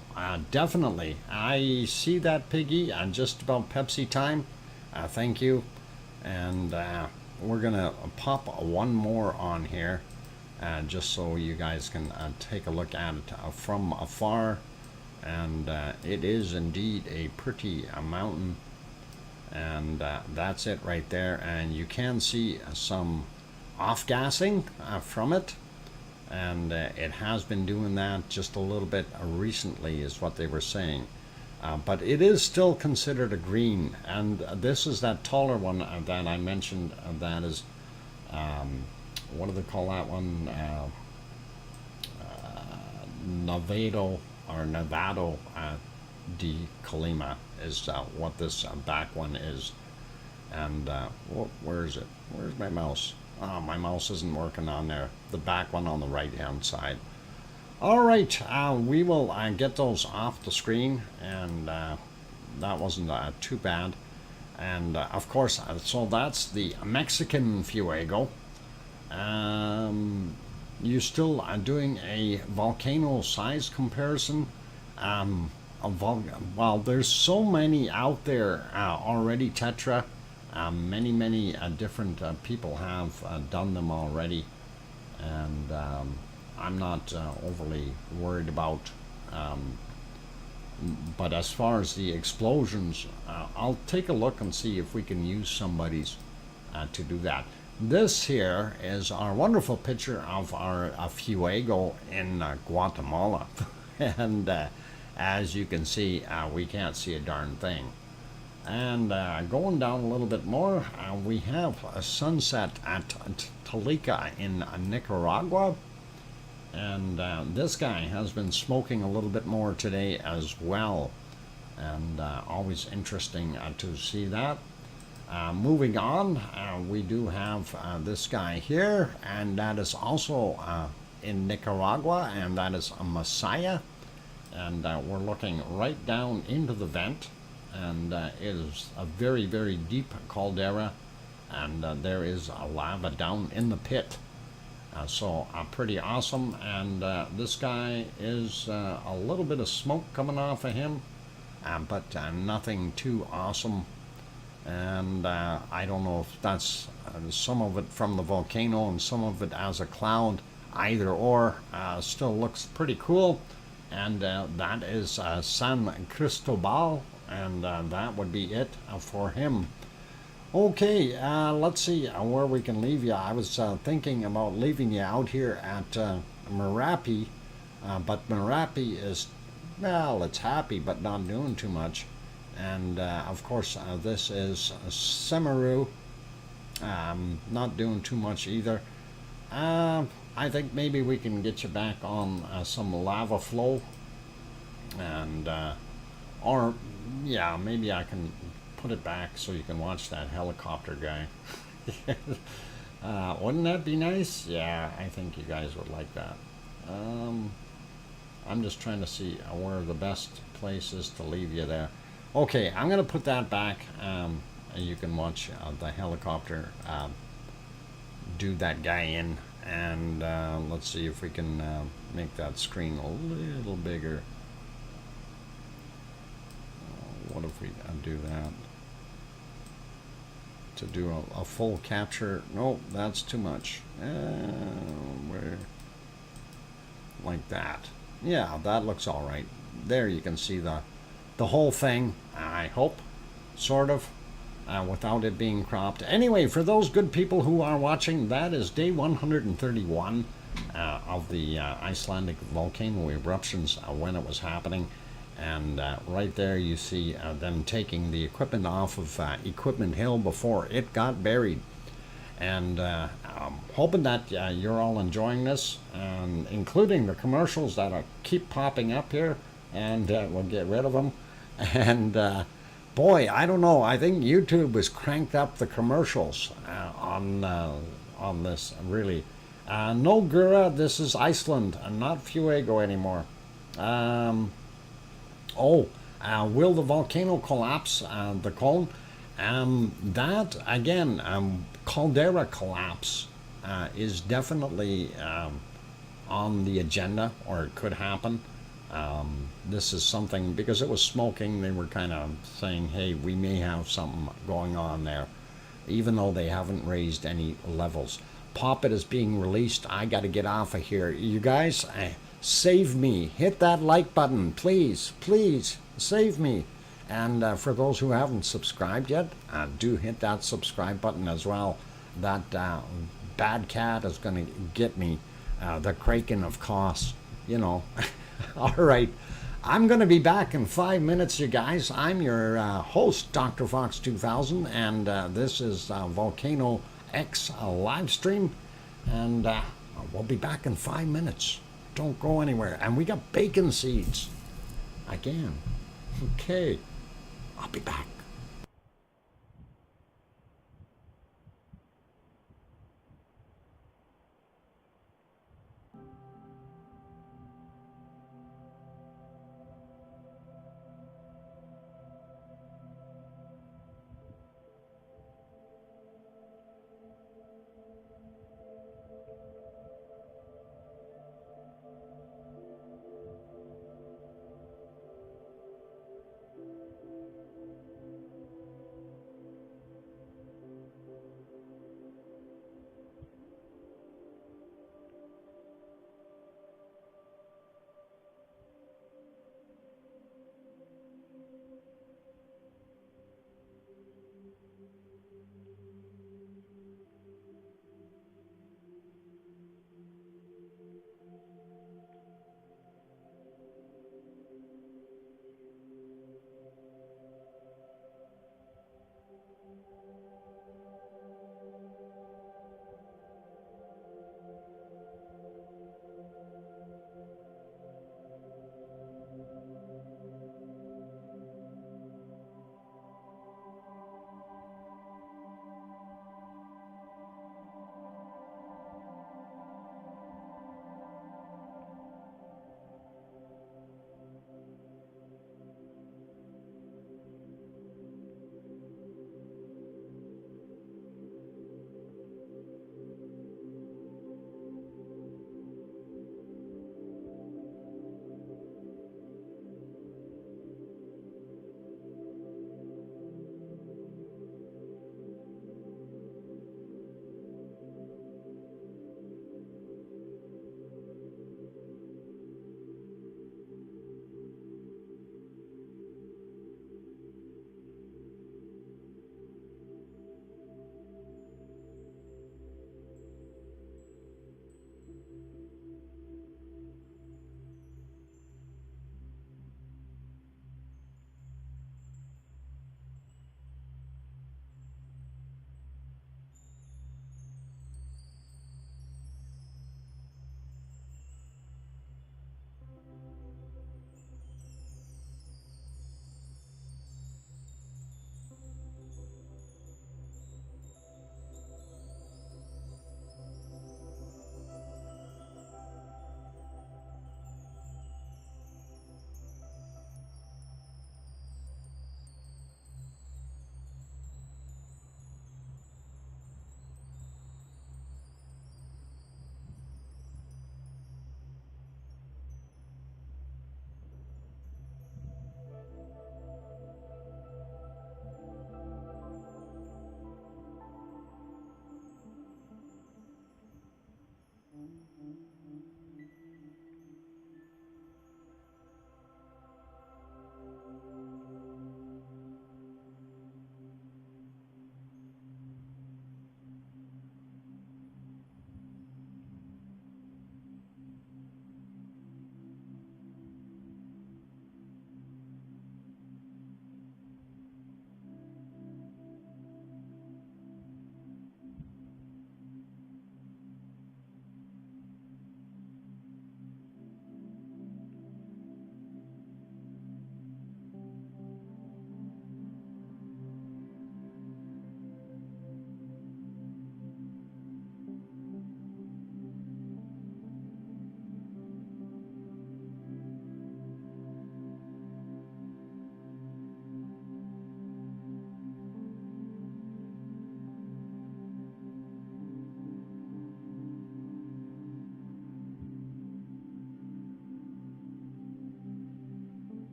Speaker 1: definitely, I see that, Piggy, and just about Pepsi time. Thank you. And we're gonna pop one more on here, just so you guys can take a look at it from afar. And it is indeed a pretty mountain. And that's it right there. And you can see some off-gassing from it. And it has been doing that just a little bit recently is what they were saying. But it is still considered a green. And this is that taller one that I mentioned. That is, what do they call that one? Nevado de Colima is what this back one is. And where is it? Where's my mouse? Oh, my mouse isn't working on there. The back one on the right hand side. All right, we will get those off the screen, and that wasn't too bad. And of course, so that's the Mexican Fuego. You still doing a volcano size comparison? Well, there's so many out there already, Tetra. Many different people have done them already, and I'm not overly worried about. But as far as the explosions, I'll take a look and see if we can use somebody's to do that. This here is our wonderful picture of our Fuego in Guatemala. And as you can see, we can't see a darn thing. And going down a little bit more, we have a sunset at Tolica in Nicaragua. And this guy has been smoking a little bit more today as well. And always interesting to see that. Moving on, we do have this guy here, and that is also in Nicaragua, and that is a Messiah. And we're looking right down into the vent, and it is a very deep caldera, and there is a lava down in the pit. So pretty awesome. And this guy is a little bit of smoke coming off of him, but nothing too awesome. And I don't know if that's some of it from the volcano and some of it as a cloud. Either or, still looks pretty cool. And that is San Cristobal, and that would be it for him. Okay, let's see where we can leave you. I was thinking about leaving you out here at Merapi, but Merapi is, well, it's happy but not doing too much. And of course this is Semeru, not doing too much either. I think maybe we can get you back on some lava flow, and or yeah, maybe I can put it back so you can watch that helicopter guy. Wouldn't that be nice? Yeah, I think you guys would like that. I'm just trying to see where the best place is to leave you there. Okay, I'm going to put that back, and you can watch the helicopter do that guy in. And let's see if we can make that screen a little bigger. What if we do that? To do a full capture. Nope, that's too much. Where, like that. Yeah, that looks all right. There you can see the whole thing, I hope, sort of, without it being cropped. Anyway, for those good people who are watching, that is day 131 of the Icelandic volcano eruptions when it was happening. And right there you see them taking the equipment off of Equipment Hill before it got buried. And I'm hoping that you're all enjoying this, including the commercials that keep popping up here, and we'll get rid of them. And boy, I don't know. I think YouTube has cranked up the commercials on this. Really, no Gura. This is Iceland, and not Fuego anymore. Will the volcano collapse? The cone. That again, caldera collapse is definitely on the agenda, or it could happen. This is something, because it was smoking, they were kind of saying, hey, we may have something going on there, even though they haven't raised any levels. Poppet is being released. I got to get off of here. You guys, save me. Hit that like button, please. Please, save me. And for those who haven't subscribed yet, do hit that subscribe button as well. That bad cat is going to get me. The kraken of costs, you know. All right. I'm going to be back in 5 minutes, you guys. I'm your host, DrFox2000, and this is VolcanoX live stream. And we'll be back in 5 minutes. Don't go anywhere. And we got bacon seeds again. Okay. I'll be back.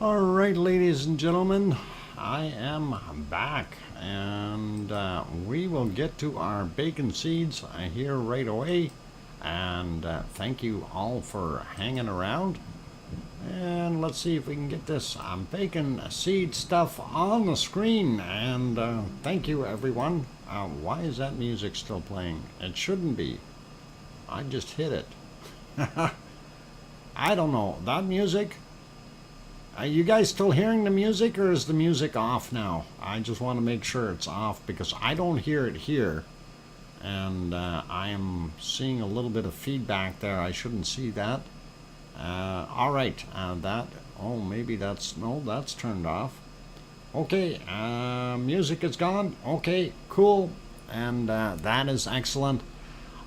Speaker 1: All right, ladies and gentlemen, I am back, and we will get to our bacon seeds here right away. And thank you all for hanging around. And let's see if we can get this bacon seed stuff on the screen. And thank you, everyone. Why is that music still playing? It shouldn't be. I just hit it. I don't know. That music? Are you guys still hearing the music, or is the music off now? I just want to make sure it's off because I don't hear it here. And I am seeing a little bit of feedback there. I shouldn't see that. All right, oh, maybe that's, no, that's turned off. Okay, music is gone. Okay, cool. And that is excellent.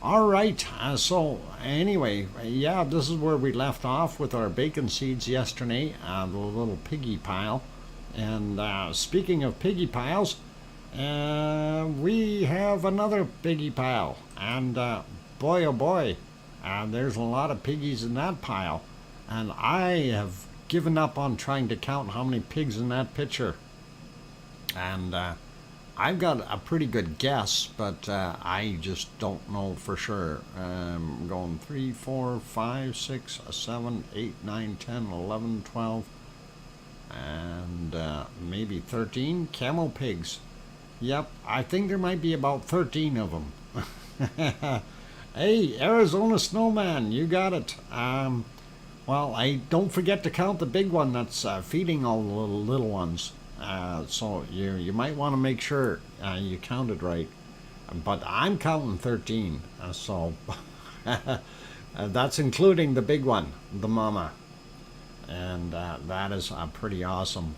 Speaker 1: All right, so anyway, yeah, this is where we left off with our bacon seeds yesterday, the little piggy pile. And speaking of piggy piles, we have another piggy pile, and boy oh boy, there's a lot of piggies in that pile, and I have given up on trying to count how many pigs in that picture. And I've got a pretty good guess, but I just don't know for sure. Going 3, 4, 5, 6, 7, 8, 9, 10, 11, 12, and maybe 13 camel pigs. Yep, I think there might be about 13 of them. Hey, Arizona Snowman, you got it. Well, I don't forget to count the big one that's feeding all the little ones. So you might want to make sure you counted right. But I'm counting 13, so that's including the big one, the mama. And that is pretty awesome.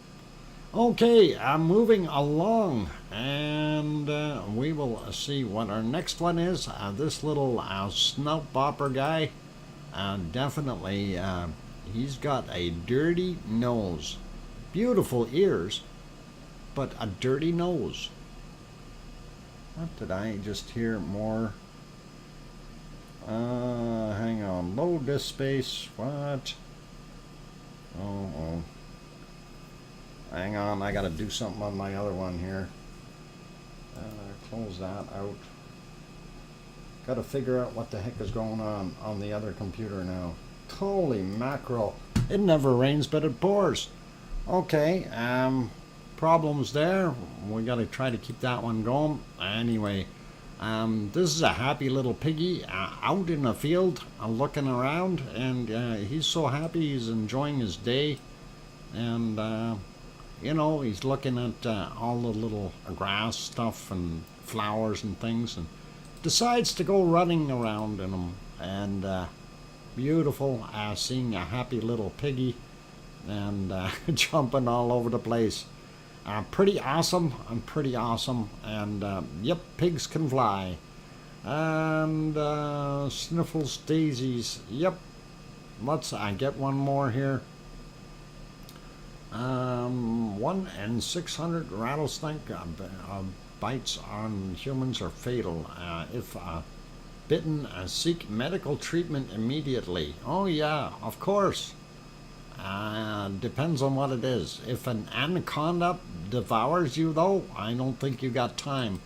Speaker 1: Okay, moving along, and we will see what our next one is. This little snout bopper guy, definitely, he's got a dirty nose. Beautiful ears, but a dirty nose. What did I just hear more? Hang on, load this space, what? Oh. Hang on, I gotta do something on my other one here. Close that out. Gotta figure out what the heck is going on the other computer now. Holy mackerel. It never rains, but it pours. Okay, problems there. We gotta try to keep that one going. Anyway, this is a happy little piggy out in the field looking around, and he's so happy, he's enjoying his day. And you know, he's looking at all the little grass stuff and flowers and things, and decides to go running around in them. And beautiful, seeing a happy little piggy and jumping all over the place. Pretty awesome, and yep, pigs can fly. And sniffles daisies, yep. Let's get one more here. 1 in 600 rattlesnake bites on humans are fatal. If bitten, seek medical treatment immediately. Oh yeah, of course. Depends on what it is. If an anaconda devours you, though, I don't think you got time.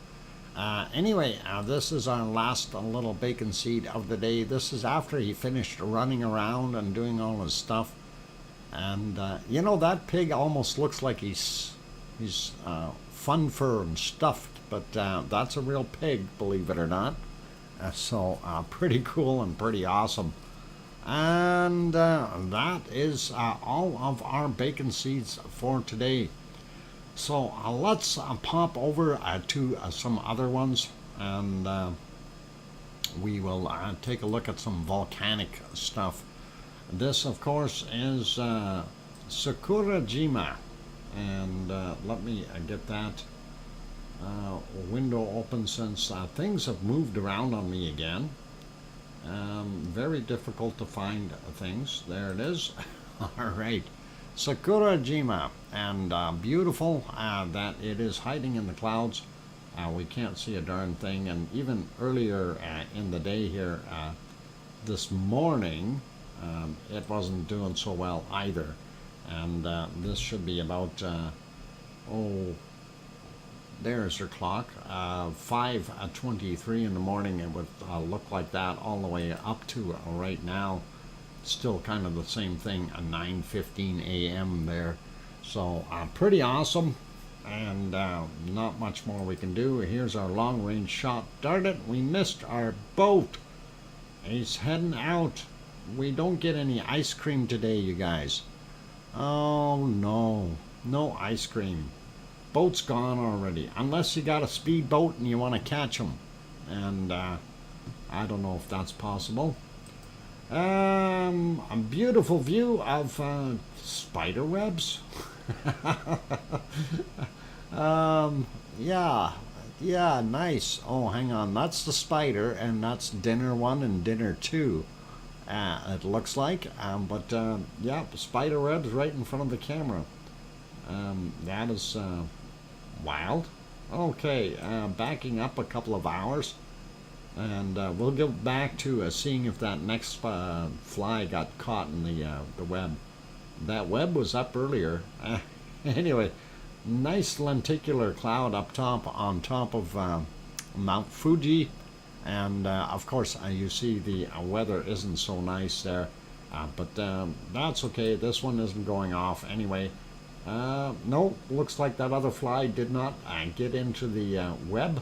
Speaker 1: Anyway, this is our last little bacon seed of the day. This is after he finished running around and doing all his stuff. And you know, that pig almost looks like he's fun fur and stuffed, but that's a real pig, believe it or not. So pretty cool and pretty awesome. And that is all of our bacon seeds for today. So let's pop over to some other ones, and we will take a look at some volcanic stuff. This, of course, is Sakurajima, and let me get that window open, since things have moved around on me again. Very difficult to find things. There it is. All right, Sakurajima, and beautiful that it is hiding in the clouds. We can't see a darn thing, and even earlier in the day here this morning, it wasn't doing so well either. And this should be about, oh, there's her clock, 5:23 in the morning. It would look like that all the way up to right now. Still kind of the same thing, 9:15 a.m. there. So pretty awesome, and not much more we can do. Here's our long range shot. Darn it, we missed our boat. He's heading out. We don't get any ice cream today, you guys. Oh no, no ice cream. Boat's gone already, unless you got a speedboat and you want to catch them. And I don't know if that's possible. A beautiful view of spider webs. Yeah, nice. Oh, hang on, that's the spider, and that's dinner 1 and dinner 2. It looks like, but yeah, spider webs right in front of the camera. That is wild. Okay, backing up a couple of hours, and we'll go back to seeing if that next fly got caught in the web. That web was up earlier. Anyway, nice lenticular cloud up top on top of Mount Fuji, and of course you see the weather isn't so nice there, but that's okay. This one isn't going off anyway. No, looks like that other fly did not get into the web,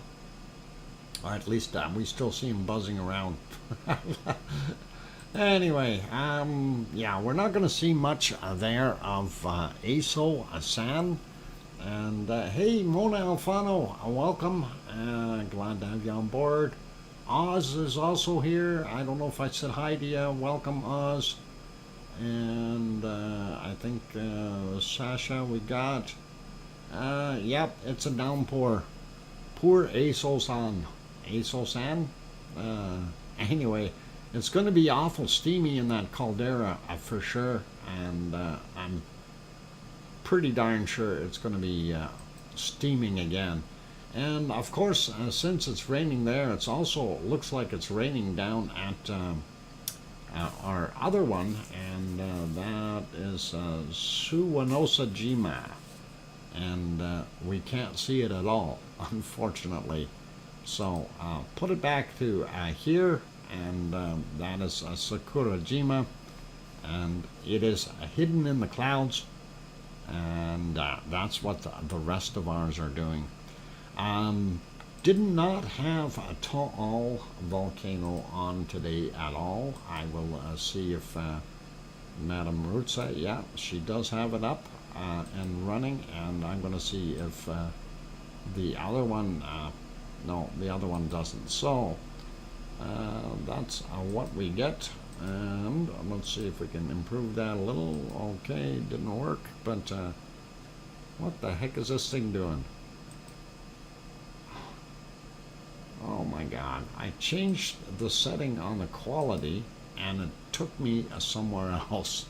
Speaker 1: or at least we still see him buzzing around. Anyway, yeah, we're not going to see much there of Aso-san. And hey, Mona Alfano, welcome. Glad to have you on board. Oz is also here. I don't know if I said hi to you. Welcome, Oz. And I think Sasha we got. Yep, it's a downpour. Poor Aso-san. Aso-san? Anyway, it's going to be awful steamy in that caldera for sure. And I'm pretty darn sure it's going to be steaming again. And of course, since it's raining there, it's also looks like it's raining down at our other one, and that is Suwanosejima, and we can't see it at all, unfortunately. So put it back to here, and that is Sakurajima, and it is hidden in the clouds, and that's what the rest of ours are doing. Did not have a Taal volcano on today at all. I will see if Madame Rutsa, yeah, she does have it up and running, and I'm going to see if the other one, no, the other one doesn't. So that's what we get, and let's see if we can improve that a little. Okay, didn't work, but what the heck is this thing doing? Oh my God, I changed the setting on the quality and it took me somewhere else.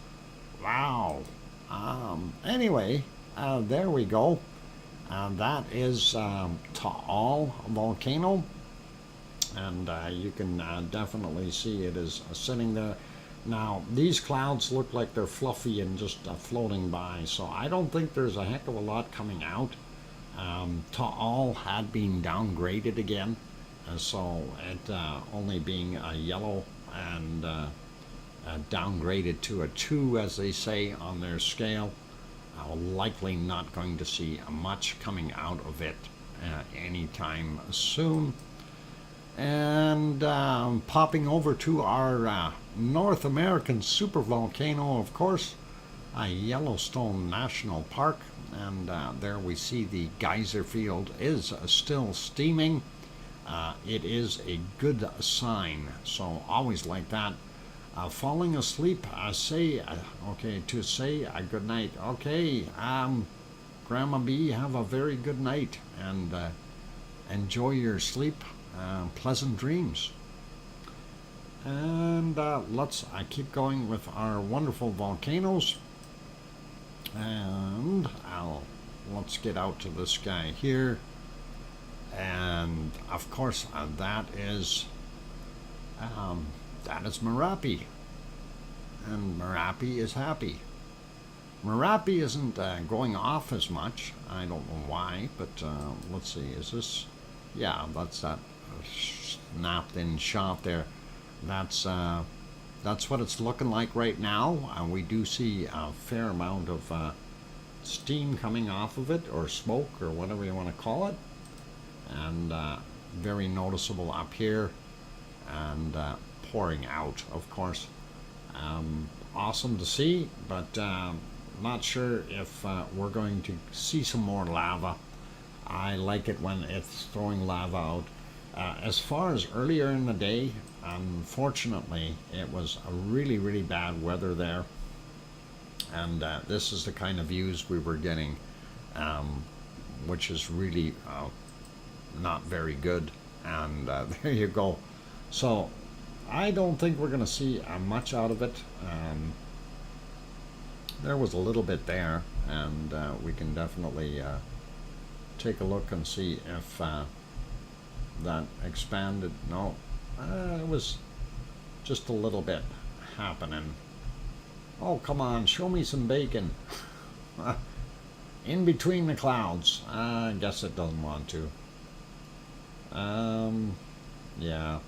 Speaker 1: Wow. Anyway, there we go. That is Taal volcano, and you can definitely see it is sitting there. Now, these clouds look like they're fluffy and just floating by, so I don't think there's a heck of a lot coming out. Taal had been downgraded again. So it only being a yellow and downgraded to a 2, as they say on their scale. Likely not going to see much coming out of it anytime soon. And popping over to our North American supervolcano, of course, Yellowstone National Park. And there we see the geyser field is still steaming. It is a good sign, so always like that. Falling asleep, okay, to say a good night. Okay, Grandma B, have a very good night, and enjoy your sleep, pleasant dreams. And let's keep going with our wonderful volcanoes. And let's get out to this guy here. And of course, that is Merapi, and Merapi is happy. Merapi isn't going off as much. I don't know why, but let's see. Is this? Yeah, that's that snapped in shot there. That's what it's looking like right now. We do see a fair amount of steam coming off of it, or smoke, or whatever you want to call it, and very noticeable up here, and pouring out, of course. Awesome to see, but not sure if we're going to see some more lava. I like it when it's throwing lava out. As far as earlier in the day, unfortunately, it was a really, really bad weather there. And this is the kind of views we were getting, which is really not very good. And there you go. So I don't think we're going to see much out of it. There was a little bit there, and we can definitely take a look and see if that expanded. No, it was just a little bit happening. Oh, come on, show me some bacon. In between the clouds. I guess it doesn't want to. Yeah.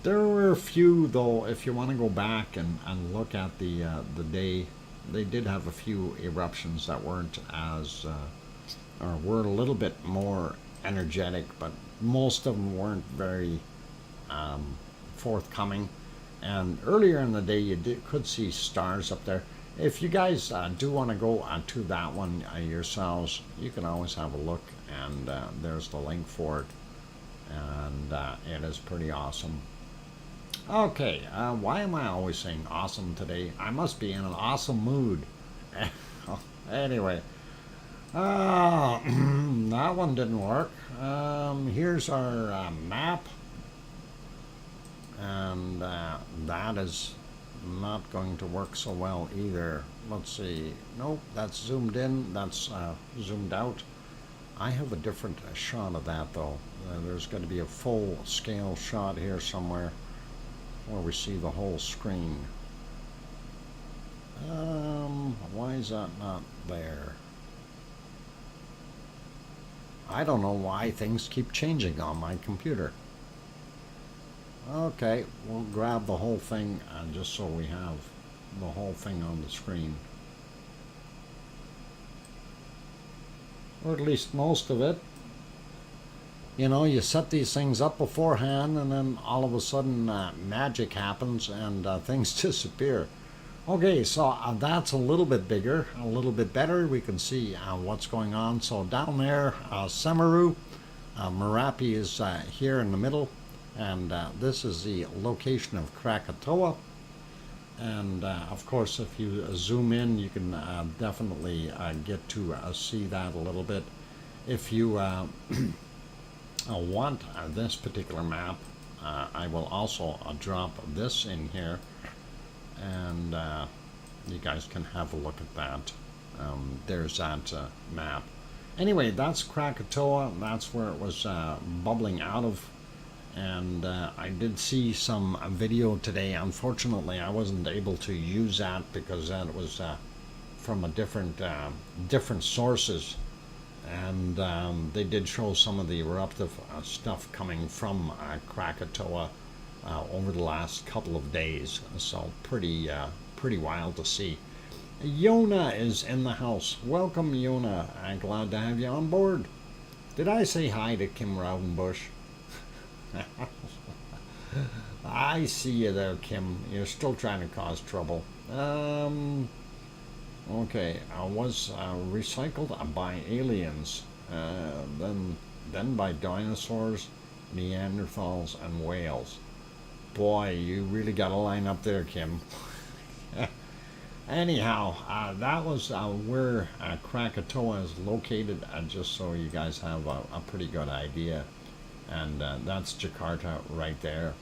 Speaker 1: There were a few, though, if you want to go back and look at the day, they did have a few eruptions that weren't as, or were a little bit more energetic, but most of them weren't very forthcoming. And earlier in the day, you could see stars up there. If you guys do want to go to that one yourselves, you can always have a look, and there's the link for it. And it is pretty awesome. Okay, why am I always saying awesome today? I must be in an awesome mood. Anyway, that one didn't work. Here's our map. And that is not going to work so well either. Let's see. Nope, that's zoomed in. That's zoomed out. I have a different shot of that, though. There's going to be a full scale shot here somewhere where we see the whole screen. Why is that not there? I don't know why things keep changing on my computer. Okay, we'll grab the whole thing just so we have the whole thing on the screen. Or at least most of it. You know, you set these things up beforehand, and then all of a sudden magic happens and things disappear. Okay, so that's a little bit bigger, a little bit better. We can see what's going on. So down there, Semeru, Merapi is here in the middle, and this is the location of Krakatoa. And of course, if you zoom in, you can definitely get to see that a little bit. If you want this particular map, I will also drop this in here, and you guys can have a look at that. There's that map. Anyway, that's Krakatoa. That's where it was bubbling out of. And I did see some video today. Unfortunately, I wasn't able to use that because that was from a different sources, and they did show some of the eruptive stuff coming from Krakatoa over the last couple of days. So pretty wild to see. Yona is in the house. Welcome, Yona. I'm glad to have you on board. Did I say hi to Kim Raudenbush? I see you there, Kim. You're still trying to cause trouble. Okay, I was recycled by aliens, then by dinosaurs, Neanderthals, and whales. Boy, you really got a line up there, Kim. Anyhow, that was where Krakatoa is located, just so you guys have a pretty good idea. And that's Jakarta right there.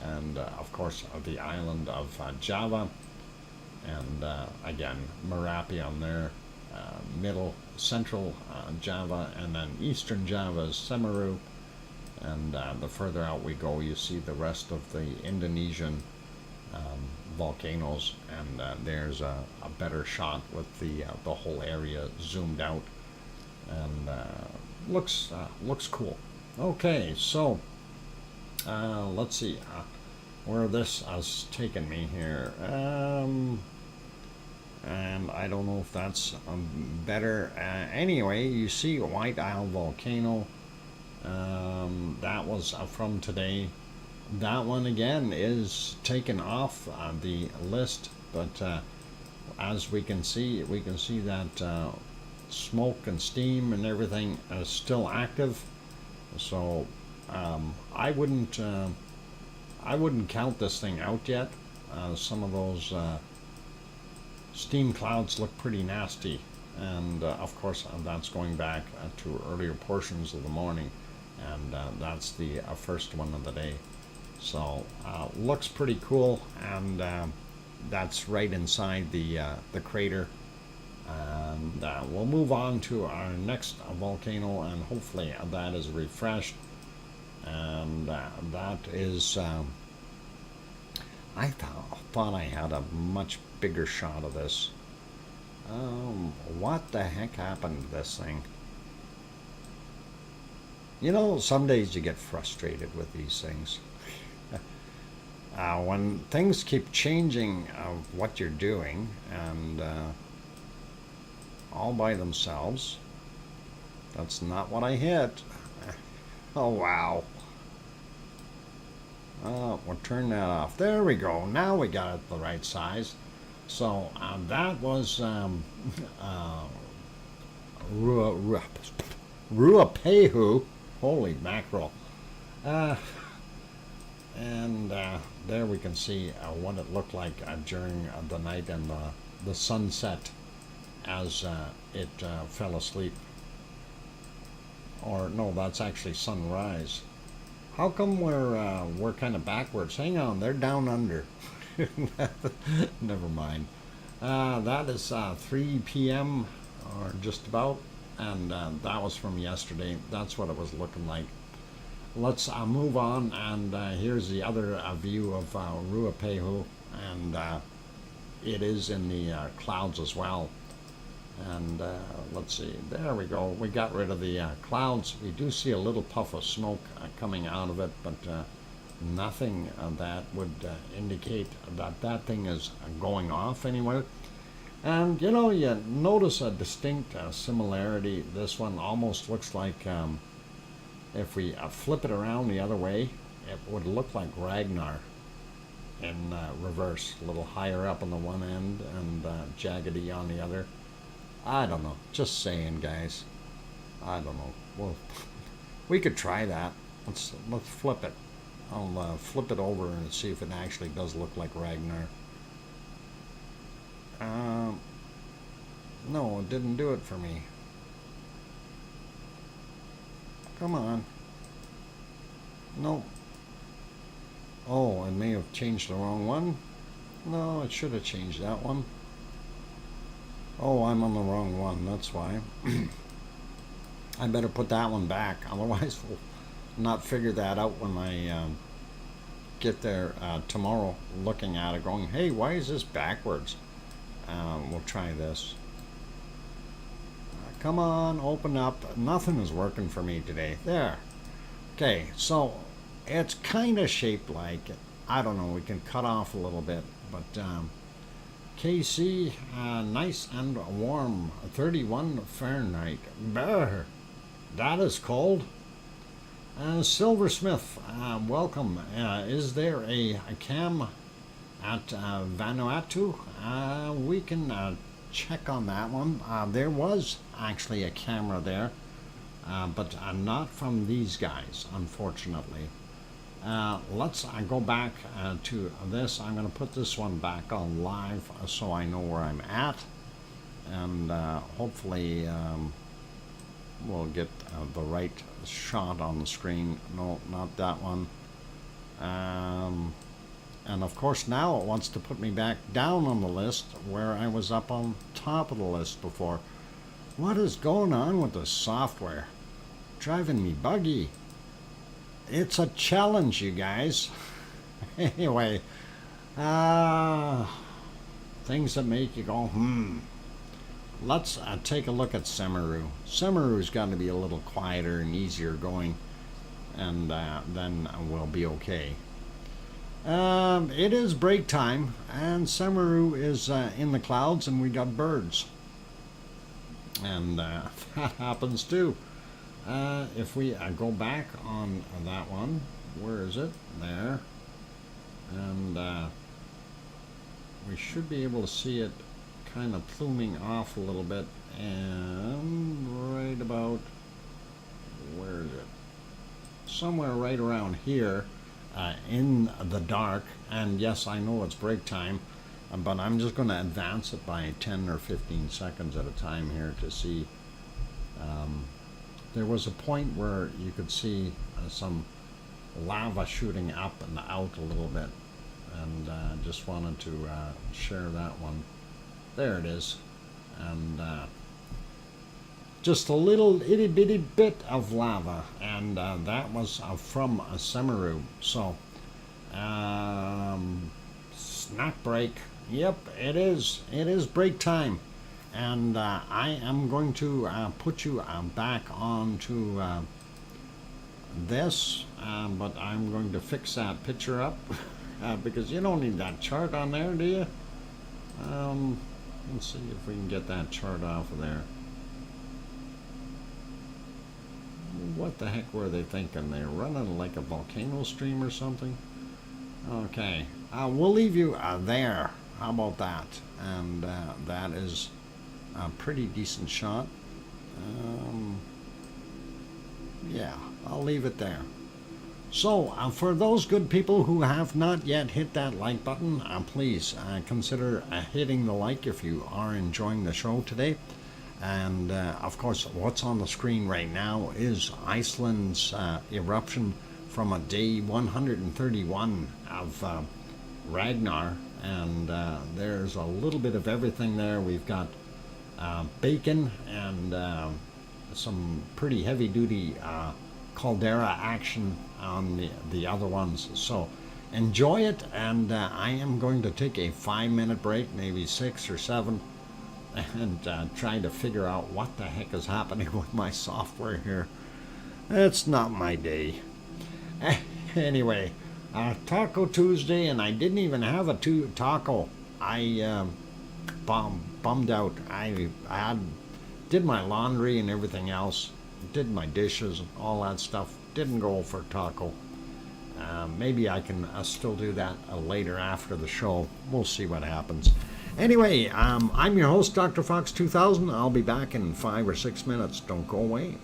Speaker 1: And of course, the island of Java. And again, Merapi on there. Central Java, and then eastern Java is Semeru. And the further out we go, you see the rest of the Indonesian volcanoes, and there's a better shot with the whole area zoomed out, and looks cool. Okay, so let's see where this has taken me here. And I don't know if that's better. Anyway, you see White Isle Volcano. That was from today. That one again is taken off the list, but as we can see that smoke and steam and everything is still active. So I wouldn't count this thing out yet. Some of those steam clouds look pretty nasty, and of course that's going back to earlier portions of the morning, and that's the first one of the day. So looks pretty cool, and that's right inside the crater. And we'll move on to our next volcano, and hopefully that is refreshed. And that is, I thought I had a much bigger shot of this. What the heck happened to this thing? You know, some days you get frustrated with these things. When things keep changing what you're doing, and all by themselves. That's not what I hit. Oh, wow. We'll turn that off. There we go. Now we got it the right size. So that was Ruapehu. Holy mackerel. And there we can see what it looked like during the night, and the sunset as it fell asleep. Or no, that's actually sunrise. How come we're kind of backwards? Hang on, they're down under. Never mind. That is 3 p.m. or just about, and that was from yesterday. That's what it was looking like. Let's move on, and here's the other view of Ruapehu, and it is in the clouds as well. And let's see, there we go. We got rid of the clouds. We do see a little puff of smoke coming out of it, but nothing that would indicate that that thing is going off anywhere. And you know, you notice a distinct similarity. This one almost looks like, if we flip it around the other way, it would look like Ragnar in reverse, a little higher up on the one end and jaggedy on the other. I don't know. Just saying, guys. I don't know. Well, we could try that. Let's flip it. I'll flip it over and see if it actually does look like Ragnar. No, it didn't do it for me. Come on. No. Oh, it may have changed the wrong one. No, it should have changed that one. Oh, I'm on the wrong one, that's why. I better put that one back, otherwise we'll not figure that out when I get there tomorrow, looking at it going, hey, why is this backwards? We'll try this. Come on, open up. Nothing is working for me today. There. Okay, so it's kind of shaped like, I don't know, we can cut off a little bit, but KC, nice and warm, 31 Fahrenheit. Brr, that is cold. Silversmith, welcome. Is there a cam at Vanuatu? We can check on that one. There was actually a camera there, but not from these guys, unfortunately. Let's go back to this. I'm going to put this one back on live so I know where I'm at, and hopefully we'll get the right shot on the screen. No, not that one. And of course now it wants to put me back down on the list where I was up on top of the list before. What is going on with this software? Driving me buggy. It's a challenge, you guys. Anyway, Things that make you go, hmm. Let's take a look at Semeru. Semeru's got to be a little quieter and easier going, and then we'll be okay. It is break time, and Semeru is in the clouds, and we got birds. And that happens too. If we go back on that one, where is it? There. And we should be able to see it kind of pluming off a little bit. And right about, where is it? Somewhere right around here in the dark. And yes, I know it's break time, but I'm just going to advance it by 10 or 15 seconds at a time here to see. There was a point where you could see some lava shooting up and out a little bit, and just wanted to share that one. There it is. And just a little itty bitty bit of lava, and that was from Semeru. So snack break. Yep, it is break time, and I am going to put you back onto this, but I'm going to fix that picture up because you don't need that chart on there, do you? Let's see if we can get that chart off of there. What the heck were they thinking? They're running like a volcano stream or something? Okay, we'll leave you there. How about that? And that is a pretty decent shot. Yeah, I'll leave it there. So, for those good people who have not yet hit that like button, please consider hitting the like if you are enjoying the show today. And of course, what's on the screen right now is Iceland's eruption from a day 131 of Ragnar. And there's a little bit of everything there. We've got bacon and some pretty heavy duty caldera action on the other ones. So enjoy it, and I am going to take a 5-minute break, maybe 6 or 7, and try to figure out what the heck is happening with my software here. It's not my day. Anyway, Taco Tuesday, and I didn't even have a taco. I bummed out. I did my laundry and everything else, did my dishes, all that stuff. Didn't go for taco. Maybe I can still do that later after the show. We'll see what happens. Anyway, I'm your host, DrFox2000. I'll be back in 5 or 6 minutes. Don't go away.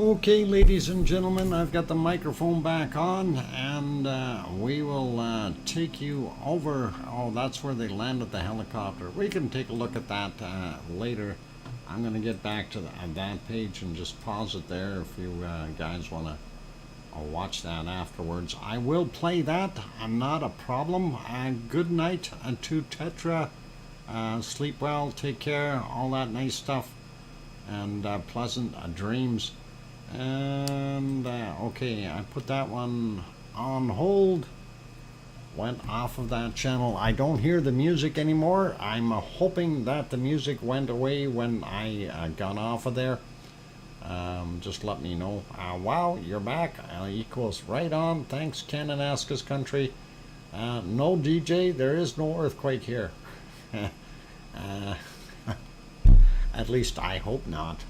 Speaker 1: Okay, ladies and gentlemen, I've got the microphone back on, and we will take you over. Oh, that's where they landed the helicopter. We can take a look at that later. I'm going to get back to that page and just pause it there if you guys want to watch that afterwards. I will play that, not a problem. Good night to Tetra. Sleep well, take care, all that nice stuff, and pleasant dreams. And okay, I put that one on hold, went off of that channel. I don't hear the music anymore. I'm hoping that the music went away when I got off of there. Just let me know. Wow, you're back. Equals right on. Thanks, Cananaskis country. No DJ, there is no earthquake here. At least I hope not.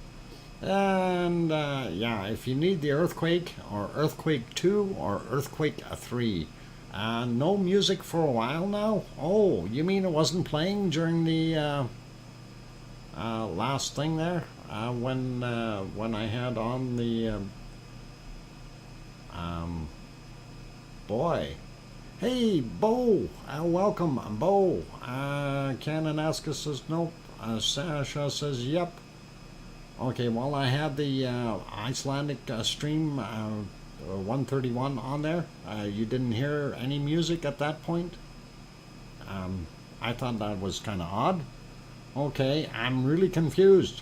Speaker 1: And yeah, if you need the earthquake or earthquake 2 or earthquake 3, no music for a while now. Oh, you mean it wasn't playing during the last thing there when I had on the boy. Hey, Bo, welcome, Bo. Cananaska says nope. Sasha says yep. Okay, well, I had the Icelandic stream 131 on there. You didn't hear any music at that point? I thought that was kind of odd. Okay, I'm really confused.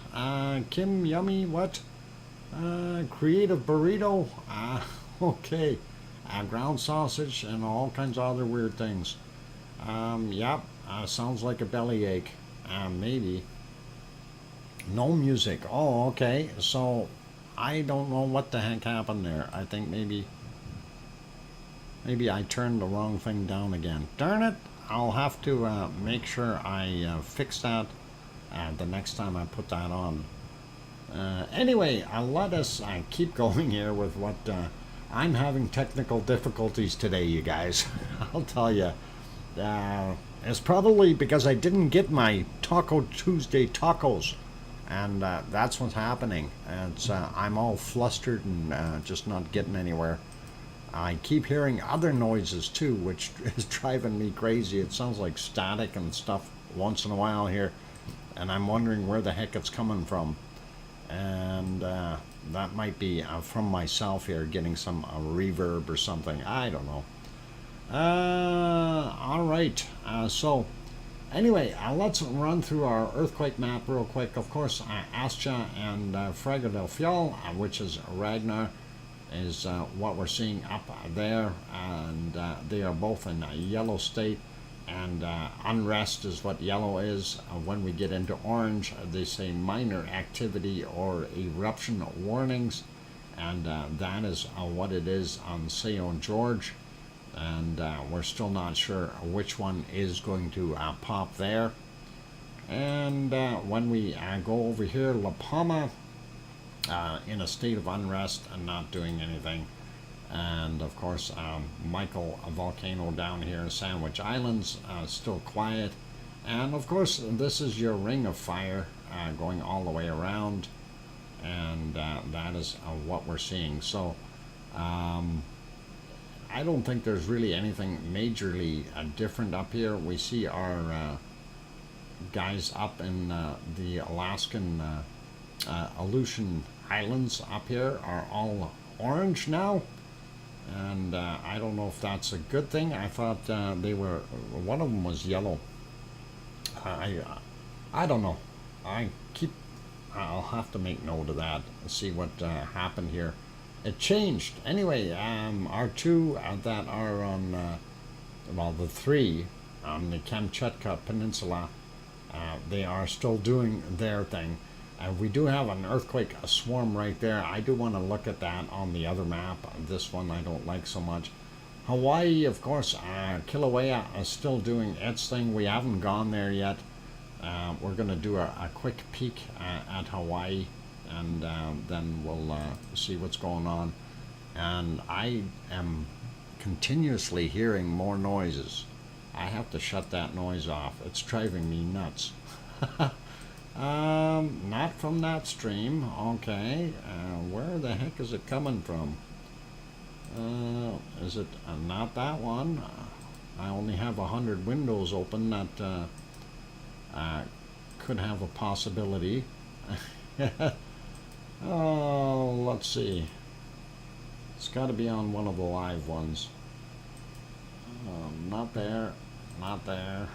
Speaker 1: Kim, yummy, what? Creative burrito? Okay. Ground sausage and all kinds of other weird things. Yep, sounds like a bellyache. Maybe. No music. Oh, okay. So I don't know what the heck happened there. I think maybe I turned the wrong thing down again. Darn it! I'll have to make sure I fix that the next time I put that on. Anyway, let us keep going here with what I'm having technical difficulties today, you guys. I'll tell you. It's probably because I didn't get my Taco Tuesday tacos. And that's what's happening. It's, I'm all flustered and just not getting anywhere. I keep hearing other noises too, which is driving me crazy. It sounds like static and stuff once in a while here, and I'm wondering where the heck it's coming from. And that might be from myself here, getting some reverb or something. I don't know. All right. So. Anyway, let's run through our earthquake map real quick. Of course, Ascha and Fraga del Fiol, which is Ragnar, is what we're seeing up there, and they are both in a yellow state, and unrest is what yellow is. When we get into orange, they say minor activity or eruption warnings, and that is what it is on St. George. And we're still not sure which one is going to pop there. And when we go over here, La Palma, in a state of unrest and not doing anything. And of course, Michael, a volcano down here in Sandwich Islands, still quiet. And of course, this is your ring of fire going all the way around. And that is what we're seeing. So, I don't think there's really anything majorly different up here. We see our guys up in the Alaskan Aleutian Islands up here are all orange now, and I don't know if that's a good thing. I thought they were, one of them was yellow. I don't know. I'll have to make note of that and see what happened here. It changed. Anyway, our two that are on, well, the three on the Kamchatka Peninsula, they are still doing their thing. We do have an earthquake swarm right there. I do want to look at that on the other map. This one I don't like so much. Hawaii, of course, Kilauea is still doing its thing. We haven't gone there yet. We're going to do a quick peek at Hawaii, and then we'll see what's going on. And I am continuously hearing more noises. I have to shut that noise off. It's driving me nuts. Not from that stream. Okay. Where the heck is it coming from? Is it not that one? I only have 100 windows open. That could have a possibility. Oh, let's see. It's got to be on one of the live ones. Not there. Not there.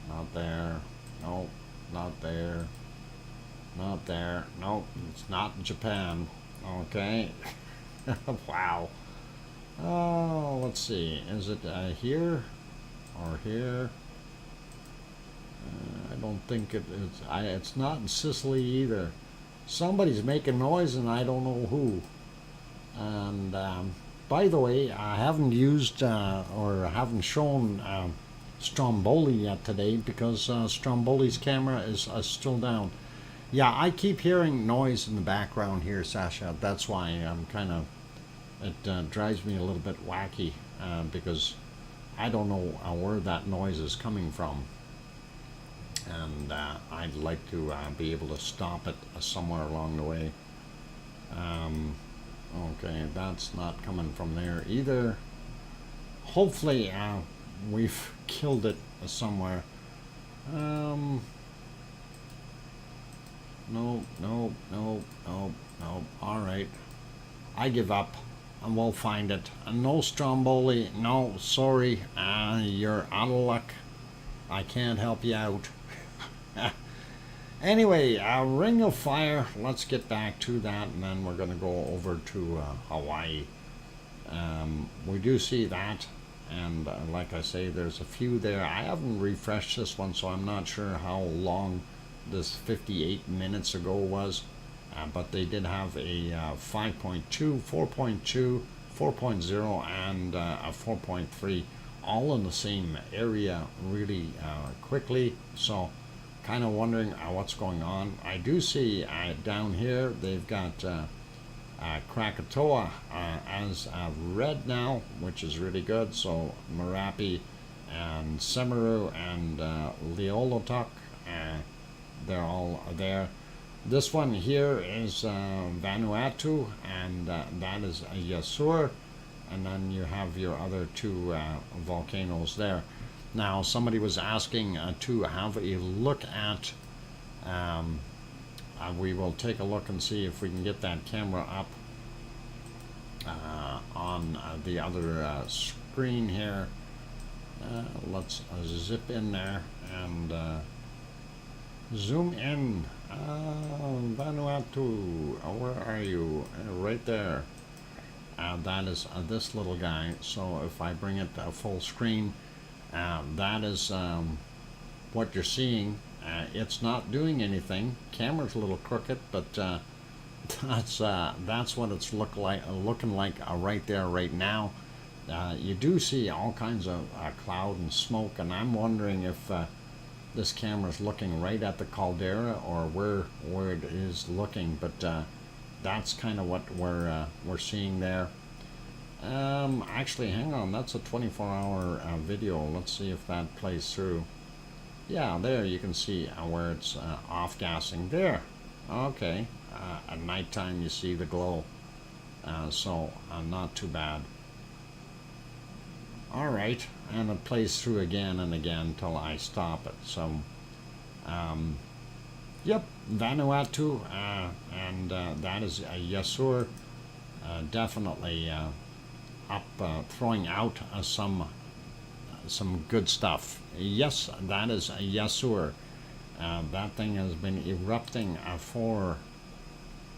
Speaker 1: Not there. Nope. Not there. Not there. Nope. It's not Japan. Okay. Wow. Oh, let's see. Is it here or here? I don't think it is. It's not in Sicily either. Somebody's making noise and I don't know who. And by the way, I haven't used or haven't shown Stromboli yet today because Stromboli's camera is still down. Yeah, I keep hearing noise in the background here, Sasha. That's why I'm kind of, it drives me a little bit wacky because I don't know where that noise is coming from. And I'd like to be able to stop it somewhere along the way. Okay, that's not coming from there either. Hopefully we've killed it somewhere. No, no, no, no, no. All right, I give up and we'll find it. No Stromboli. No, sorry, you're out of luck. I can't help you out. Anyway, Ring of Fire, let's get back to that, and then we're going to go over to Hawaii. We do see that, and like I say, there's a few there. I haven't refreshed this one, so I'm not sure how long this 58 minutes ago was, but they did have a 5.2, 4.2, 4.0, and a 4.3, all in the same area really quickly, so kind of wondering what's going on. I do see down here they've got Krakatoa as red now, which is really good. So Marapi and Semeru and Leolotok, they're all there. This one here is Vanuatu, and that is Yasur, and then you have your other two volcanoes there. Now, somebody was asking to have a look at, we will take a look and see if we can get that camera up on the other screen here. Let's zip in there and zoom in. Vanuatu, where are you? Right there. That is this little guy. So if I bring it full screen, that is what you're seeing. It's not doing anything. Camera's a little crooked, but that's what it's looking like right there, right now. You do see all kinds of cloud and smoke, and I'm wondering if this camera's looking right at the caldera or where it is looking. But that's kind of what we're seeing there. Actually, hang on, that's a 24-hour video. Let's see if that plays through. Yeah, there you can see where it's off-gassing there. Okay, at nighttime you see the glow, so not too bad. All right, and it plays through again and again till I stop it. So, yep, Vanuatu, and that is Yasur, definitely up, throwing out some good stuff. Yes, that is Yasur. That thing has been erupting for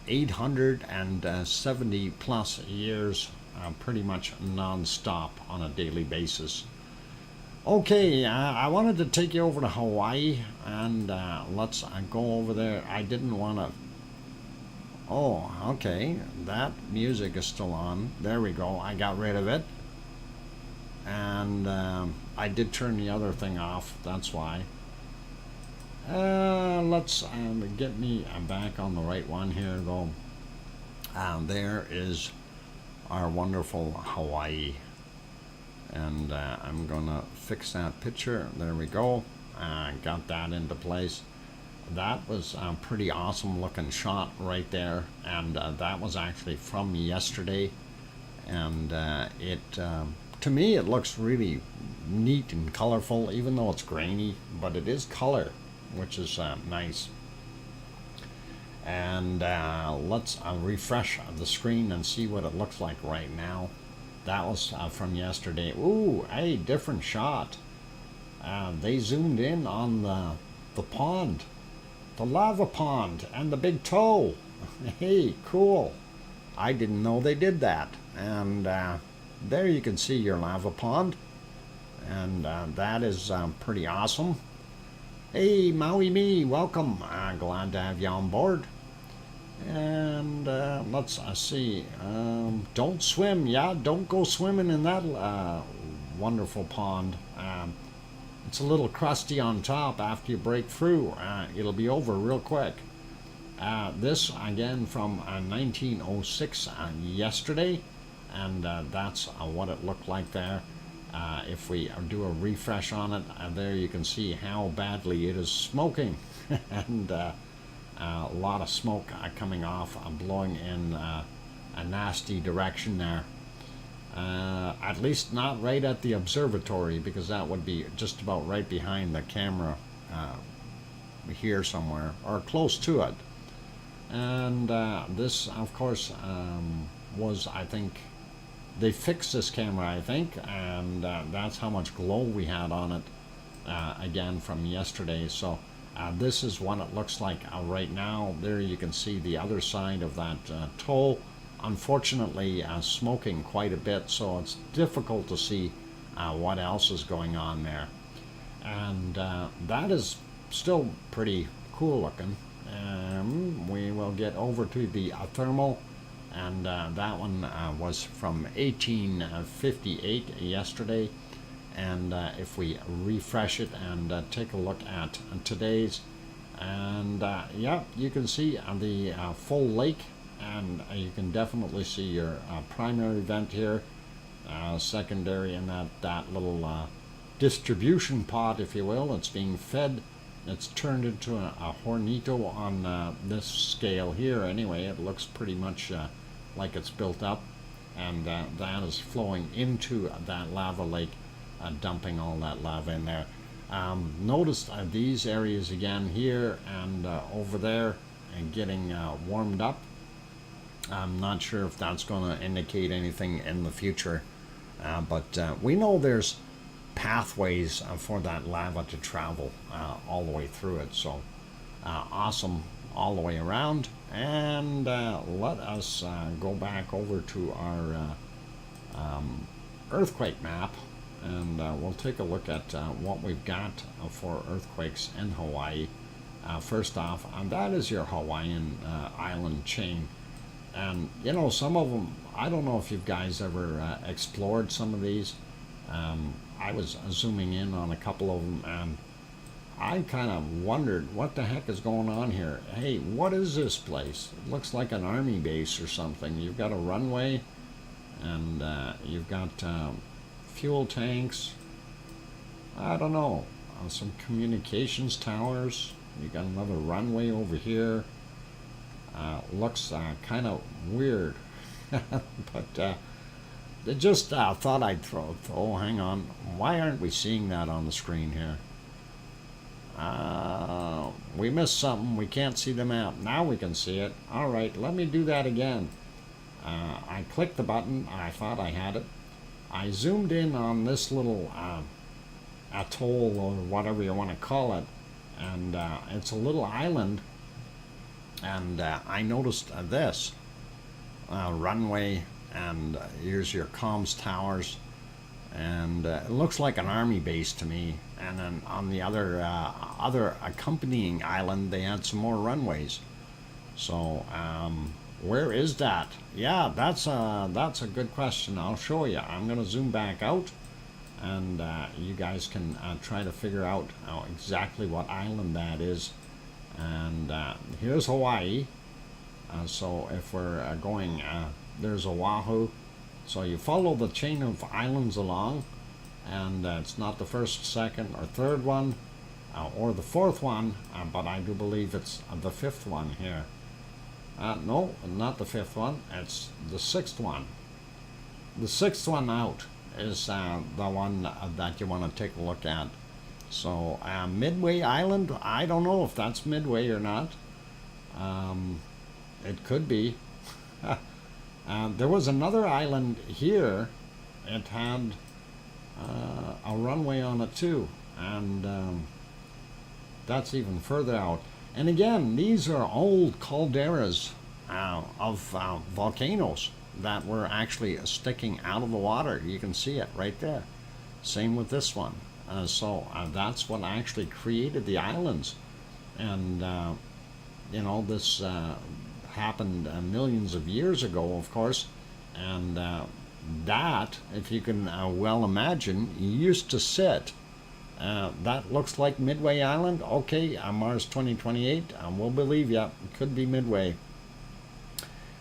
Speaker 1: 870 plus years, pretty much non-stop on a daily basis. Okay, I wanted to take you over to Hawaii, and let's go over there. I didn't want to. Oh, okay, that music is still on. There we go. I got rid of it, and I did turn the other thing off. That's why. Let's get me back on the right one here, though. There is our wonderful Hawaii, and I'm gonna fix that picture. There we go. Got that into place. that was a pretty awesome looking shot right there, and that was actually from yesterday, and to me it looks really neat and colorful, even though it's grainy, but it is color, which is nice. And let's refresh the screen and see what it looks like right now. That was from yesterday. Ooh, hey, different shot. They zoomed in on the pond, the lava pond, and the big toe. Hey, cool. I didn't know they did that. And there you can see your lava pond, and that is pretty awesome. Hey, Maui Me, welcome. Glad to have you on board. And let's see. Don't swim. Yeah, don't go swimming in that wonderful pond. It's a little crusty on top. After you break through, it'll be over real quick. This again from 1906 yesterday, and that's what it looked like there. If we do a refresh on it, there you can see how badly it is smoking, and a lot of smoke coming off, blowing in a nasty direction there. At least not right at the observatory, because that would be just about right behind the camera here somewhere, or close to it. And this, of course, was, I think, they fixed this camera, I think, and that's how much glow we had on it, again, from yesterday. So this is what it looks like right now. There you can see the other side of that toll. Unfortunately, smoking quite a bit, so it's difficult to see what else is going on there. And that is still pretty cool looking. We will get over to the thermal, and that one was from 1858 yesterday. And if we refresh it and take a look at today's, and yeah, you can see the full lake, and you can definitely see your primary vent here, secondary in that little distribution pot, if you will. It's being fed. It's turned into a hornito on this scale here. Anyway, it looks pretty much like it's built up, and that is flowing into that lava lake, dumping all that lava in there. Notice these areas again here and over there, and getting warmed up. I'm not sure if that's going to indicate anything in the future, but we know there's pathways for that lava to travel all the way through it. So awesome all the way around. And let us go back over to our earthquake map, and we'll take a look at what we've got for earthquakes in Hawaii. First off, and that is your Hawaiian island chain. And you know, some of them, I don't know if you guys ever explored some of these. I was zooming in on a couple of them, and I kind of wondered what the heck is going on here. Hey, what is this place? It looks like an army base or something. You've got a runway, and you've got fuel tanks. I don't know, some communications towers. You got another runway over here. Looks kind of weird, but just thought I'd throw. Oh, hang on. Why aren't we seeing that on the screen here? We missed something. We can't see the map. Now we can see it. All right, let me do that again. I clicked the button. I thought I had it. I zoomed in on this little atoll, or whatever you want to call it, and it's a little island. And I noticed this runway, and here's your comms towers, and it looks like an army base to me. And then on the other accompanying island, they had some more runways. So where is that? Yeah, that's a good question. I'll show you. I'm going to zoom back out, and you guys can try to figure out exactly what island that is. And here's Hawaii. So if we're going, there's Oahu. So you follow the chain of islands along, and it's not the first, second, or third one. or the fourth one, but I do believe it's the fifth one here. No, not the fifth one, it's the sixth one. The sixth one out is the one that you want to take a look at. So Midway Island, I don't know if that's Midway or not. It could be. There was another island here. It had a runway on it too, and that's even further out. And again, these are old calderas of volcanoes that were actually sticking out of the water. You can see it right there. Same with this one. So that's what actually created the islands. And you know, this happened millions of years ago, of course. And that, if you can well imagine, used to sit. That looks like Midway Island. Okay, Mars 2028, we'll believe you. It could be Midway.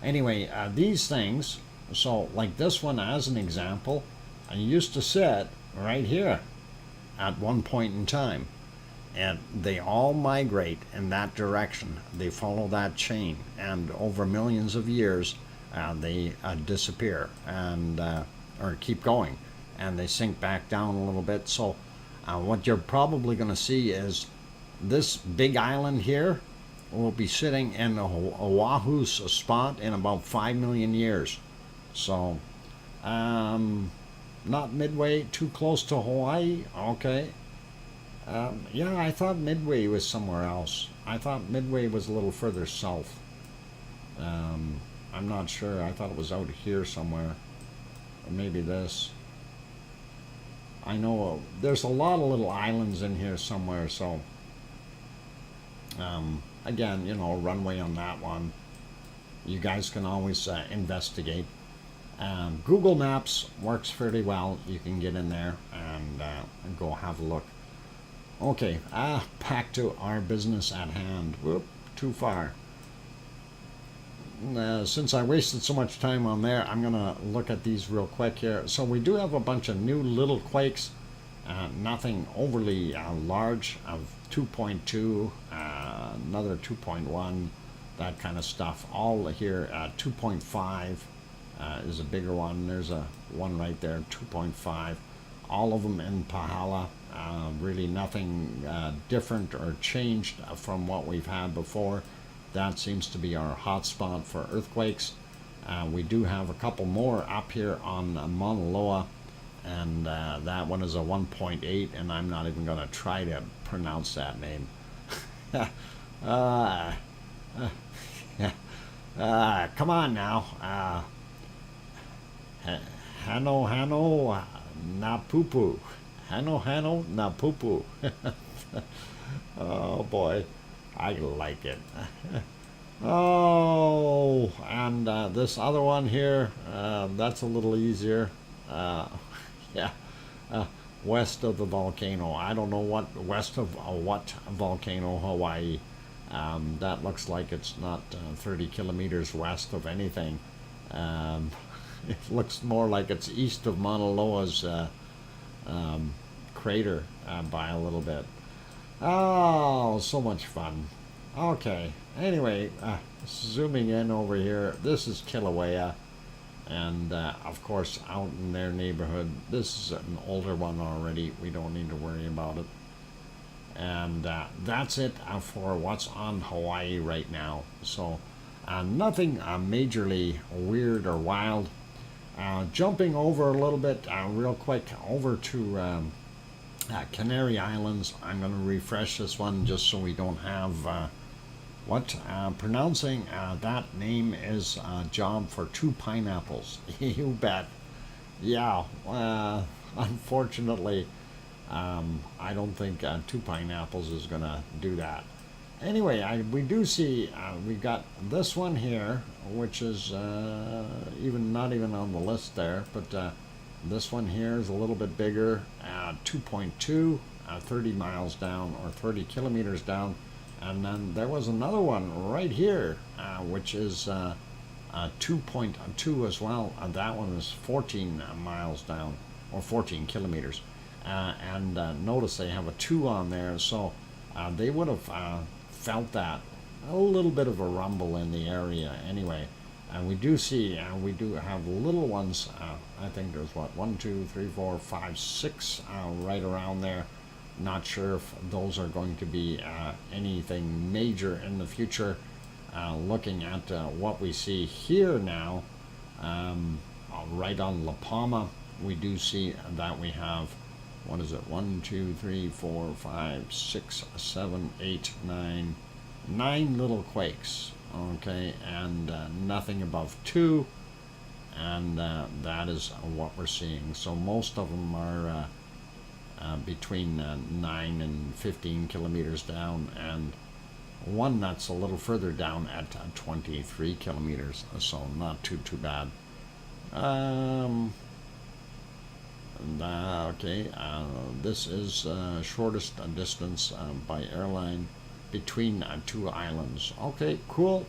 Speaker 1: Anyway, these things, so like this one as an example, used to sit right here at one point in time. And they all migrate in that direction. They follow that chain. And over millions of years, they disappear and or keep going. And they sink back down a little bit. So what you're probably going to see is this big island here will be sitting in Oahu's spot in about 5 million years. So, not Midway, too close to Hawaii. Okay. Yeah, I thought Midway was somewhere else. I thought Midway was a little further south. I'm not sure. I thought it was out here somewhere. Or maybe this. I know there's a lot of little islands in here somewhere, so again, you know, runway on that one. You guys can always investigate. Google Maps works fairly well. You can get in there and go have a look. Okay, back to our business at hand. Whoop, too far. Since I wasted so much time on there, I'm going to look at these real quick here. So we do have a bunch of new little quakes. Nothing overly large, of 2.2, another 2.1, that kind of stuff. All here, 2.5 is a bigger one. There's a one right there, 2.5. All of them in Pahala. Really nothing different or changed from what we've had before. That seems to be our hotspot for earthquakes. We do have a couple more up here on Mauna Loa, and that one is a 1.8, and I'm not even going to try to pronounce that name. Come on now. Hano Napupu. Hano Napupu. Oh boy, I like it. Oh, and this other one here, that's a little easier. Yeah, west of the volcano. I don't know what west of what volcano, Hawaii. That looks like it's not 30 kilometers west of anything. It looks more like it's east of Mauna Loa's crater by a little bit. Oh, so much fun. Okay, anyway, zooming in over here, this is Kilauea, and of course out in their neighborhood. This is an older one already. We don't need to worry about it. And that's it for what's on Hawaii right now. So nothing majorly weird or wild. Jumping over a little bit real quick over to Canary Islands. I'm going to refresh this one just so we don't have pronouncing that name is a job for two pineapples. You bet. Yeah, unfortunately, I don't think two pineapples is going to do that. Anyway, we do see we got this one here, which is not even on the list there, but this one here is a little bit bigger, 2.2, 30 miles down or 30 kilometers down. And then there was another one right here, which is 2.2 as well. That one is 14 miles down, or 14 kilometers. And notice they have a 2 on there. So they would have felt that a little bit of a rumble in the area anyway. And we do see, we do have little ones. I think there's what, 1, 2, 3, 4, 5, 6 right around there. Not sure if those are going to be anything major in the future. Looking at what we see here now, right on La Palma, we do see that we have, what is it, 1, 2, 3, 4, 5, 6, 7, 8, 9 little quakes. Okay, and nothing above 2, and that is what we're seeing. So most of them are between 9 and 15 kilometers down, and one that's a little further down at 23 kilometers, so not too bad. Okay, this is shortest distance by airline between 2 islands. Okay, cool.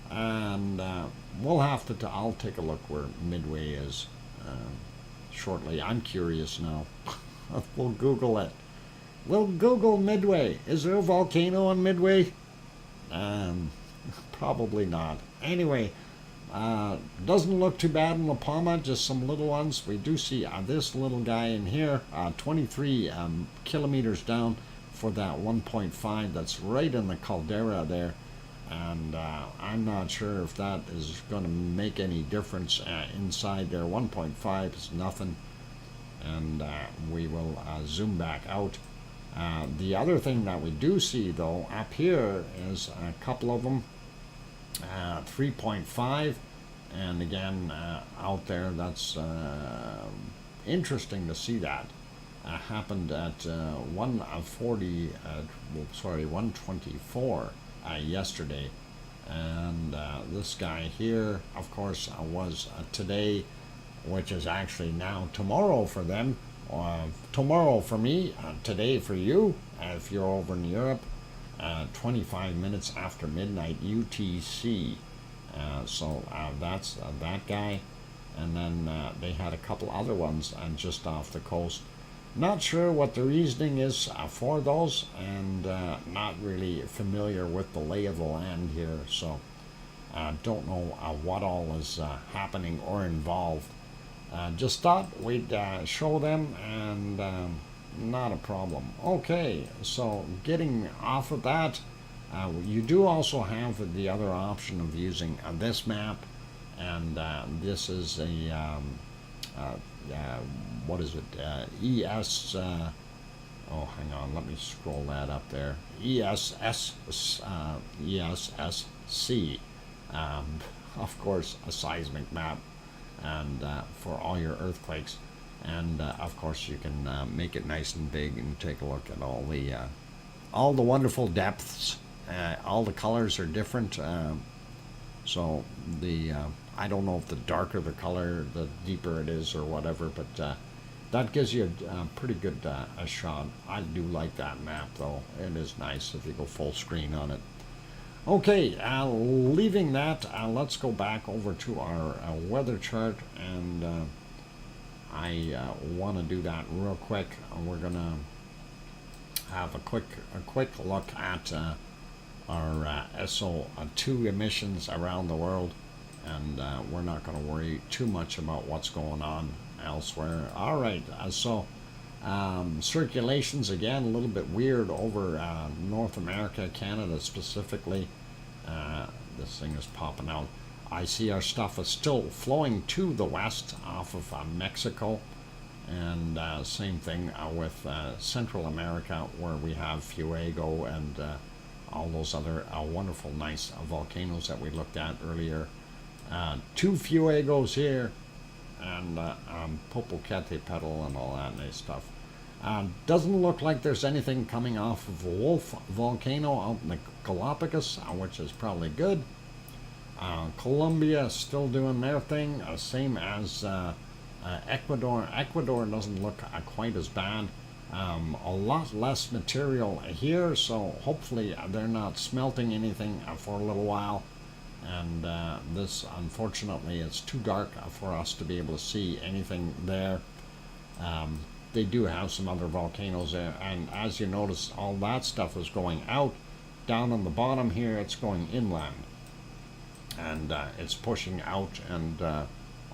Speaker 1: And we'll have to, I'll take a look where Midway is shortly. I'm curious now. We'll Google it. We'll Google Midway. Is there a volcano on Midway? Probably not. Anyway, doesn't look too bad in La Palma, just some little ones. We do see this little guy in here, 23 kilometers down for that 1.5 that's right in the caldera there, and I'm not sure if that is going to make any difference inside there. 1.5 is nothing, and we will zoom back out. The other thing that we do see though up here is a couple of them, 3.5, and again out there. That's interesting to see that. Happened at 124 yesterday, and this guy here, of course, was today, which is actually now tomorrow for them, tomorrow for me, today for you, if you're over in Europe, 25 minutes after midnight UTC. So that's that guy, and then they had a couple other ones just off the coast. Not sure what the reasoning is for those, and not really familiar with the lay of the land here, so don't know what all is happening or involved. Just thought we'd show them, and not a problem. Okay, so getting off of that, you do also have the other option of using this map, and this is a what is it? ES. Oh, hang on. Let me scroll that up there. ESSC. Of course, a seismic map, and for all your earthquakes. And of course, you can make it nice and big and take a look at all the wonderful depths. All the colors are different. So the I don't know if the darker the color, the deeper it is, or whatever, but that gives you a pretty good a shot. I do like that map, though. It is nice if you go full screen on it. Okay, leaving that, let's go back over to our weather chart, and I want to do that real quick. We're gonna have a quick look at our SO2 emissions around the world, and we're not going to worry too much about what's going on elsewhere. All right, so circulations again a little bit weird over North America, Canada specifically. This thing is popping out. I see our stuff is still flowing to the west off of Mexico, and same thing with Central America, where we have Fuego and all those other wonderful, nice volcanoes that we looked at earlier. 2 Fuegos here, and Popocatepetl and all that nice stuff. Doesn't look like there's anything coming off of Wolf Volcano out in the Galapagos, which is probably good. Colombia is still doing their thing, same as Ecuador. Ecuador doesn't look quite as bad. A lot less material here, so hopefully they're not smelting anything for a little while. And this, unfortunately, it's too dark for us to be able to see anything there. they do have some other volcanoes there, and as you notice, all that stuff is going out. Down on the bottom here, it's going inland, and it's pushing out and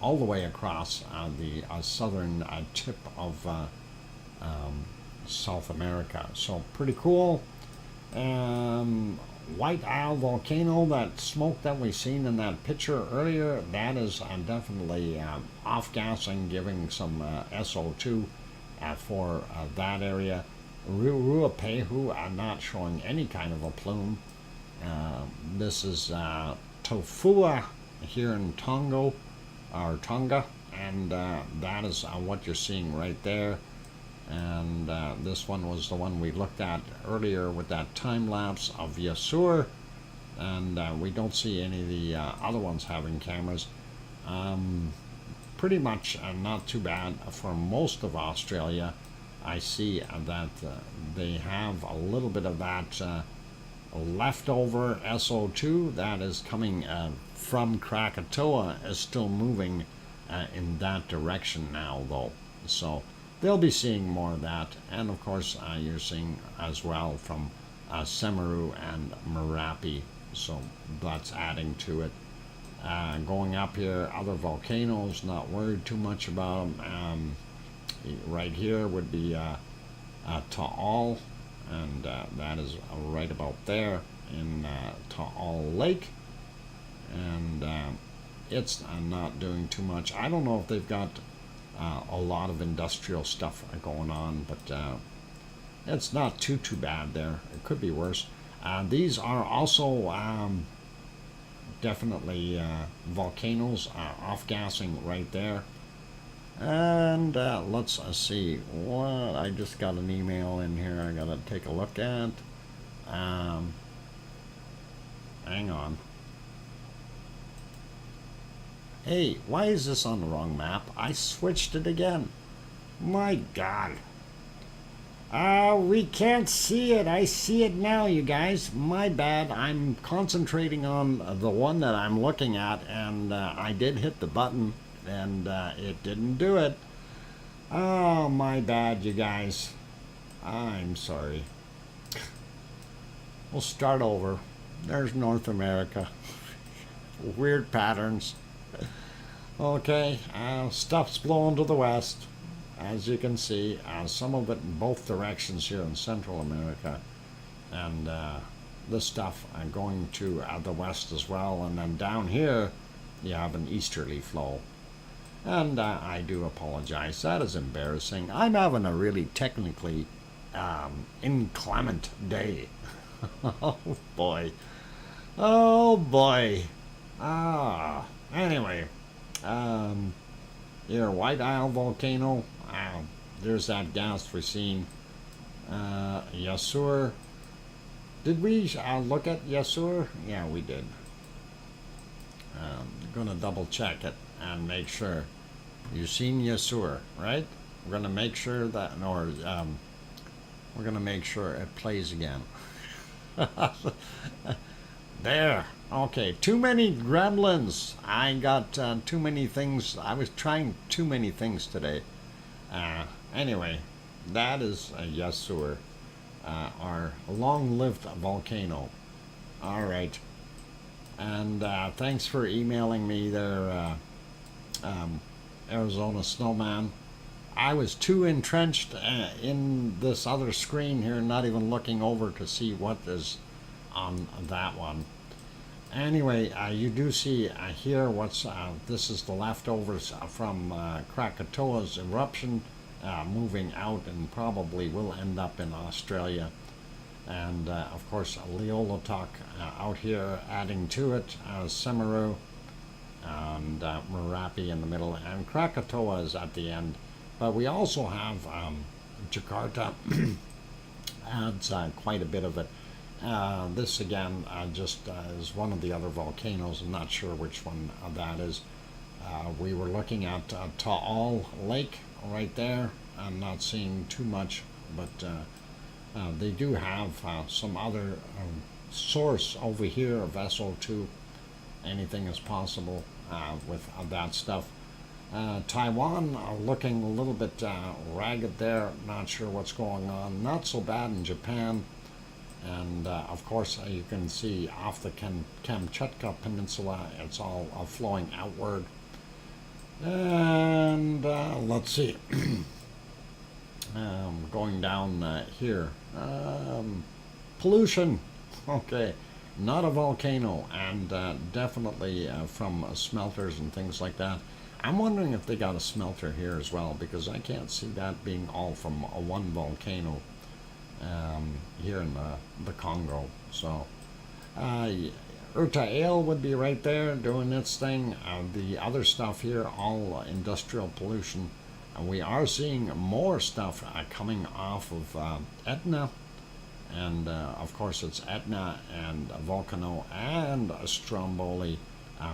Speaker 1: all the way across the southern tip of South America. So pretty cool. White Isle volcano, that smoke that we seen in that picture earlier, that is definitely off-gassing, giving some SO2 for that area. Ruapehu are not showing any kind of a plume. This is Tofua here in Tonga, and that is what you're seeing right there. And this one was the one we looked at earlier with that time lapse of Yasur, and we don't see any of the other ones having cameras. Pretty much not too bad for most of Australia. I see that they have a little bit of that leftover SO2 that is coming from Krakatoa, is still moving in that direction now, though. So they'll be seeing more of that, and of course you're seeing as well from Semeru and Merapi, so that's adding to it. Going up here, other volcanoes, not worried too much about them. Right here would be Taal, and that is right about there in Taal Lake, and it's not doing too much. I don't know if they've got a lot of industrial stuff going on, but it's not too bad there. It could be worse. These are also definitely volcanoes off-gassing right there. And let's see what I just got an email in here I gotta take a look at. Hang on. Hey, why is this on the wrong map? I switched it again. My God. We can't see it. I see it now, you guys. My bad. I'm concentrating on the one that I'm looking at, and I did hit the button, and it didn't do it. Oh, my bad, you guys. I'm sorry. We'll start over. There's North America. Weird patterns. Okay, stuff's blowing to the west, as you can see. Some of it in both directions here in Central America, and this stuff going to the west as well. And then down here, you have an easterly flow. And I do apologize. That is embarrassing. I'm having a really technically inclement day. Oh boy. Oh boy. Anyway. Here, White Isle volcano. There's that gas we've seen. Yasur. Did we look at Yasur? Yeah, we did. Gonna double check it and make sure. You've seen Yasur, right? We're gonna make sure that, or we're gonna make sure it plays again. There. Okay, too many gremlins. I got too many things. I was trying too many things today. Anyway, that is Yasur, our long-lived volcano. All right. And thanks for emailing me there, Arizona Snowman. I was too entrenched in this other screen here, not even looking over to see what is on that one. Anyway, you do see here what's this is the leftovers from Krakatoa's eruption, moving out and probably will end up in Australia. And of course Leolatok out here adding to it, Semeru and Merapi in the middle, and Krakatoa is at the end. But we also have Jakarta adds quite a bit of it. This again just is one of the other volcanoes. I'm not sure which one that is. We were looking at Taal Lake right there. I'm not seeing too much, but they do have some other source over here of SO2. Anything is possible with that stuff. Taiwan looking a little bit ragged there. Not sure what's going on. Not so bad in Japan. And of course, you can see off the Kamchatka Peninsula, it's all flowing outward. And let's see. Going down here. Pollution. Okay. Not a volcano, and definitely from smelters and things like that. I'm wondering if they got a smelter here as well, because I can't see that being all from one volcano here in the Congo. So Eruption would be right there doing its thing. The other stuff here, all industrial pollution. And we are seeing more stuff coming off of Etna. And of course it's Etna and Volcano and Stromboli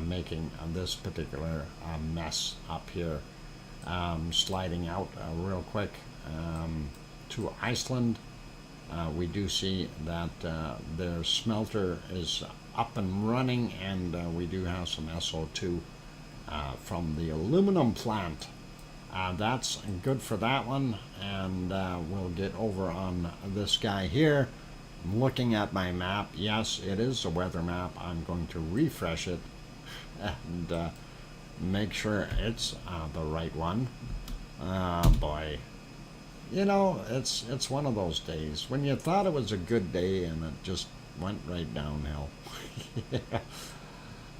Speaker 1: making this particular mess up here. Sliding out real quick to Iceland. We do see that their smelter is up and running, and we do have some SO2 from the aluminum plant. That's good for that one, and we'll get over on this guy here. I'm looking at my map. Yes, it is a weather map. I'm going to refresh it and make sure it's the right one. Boy, you know, it's one of those days when you thought it was a good day and it just went right downhill. Yeah.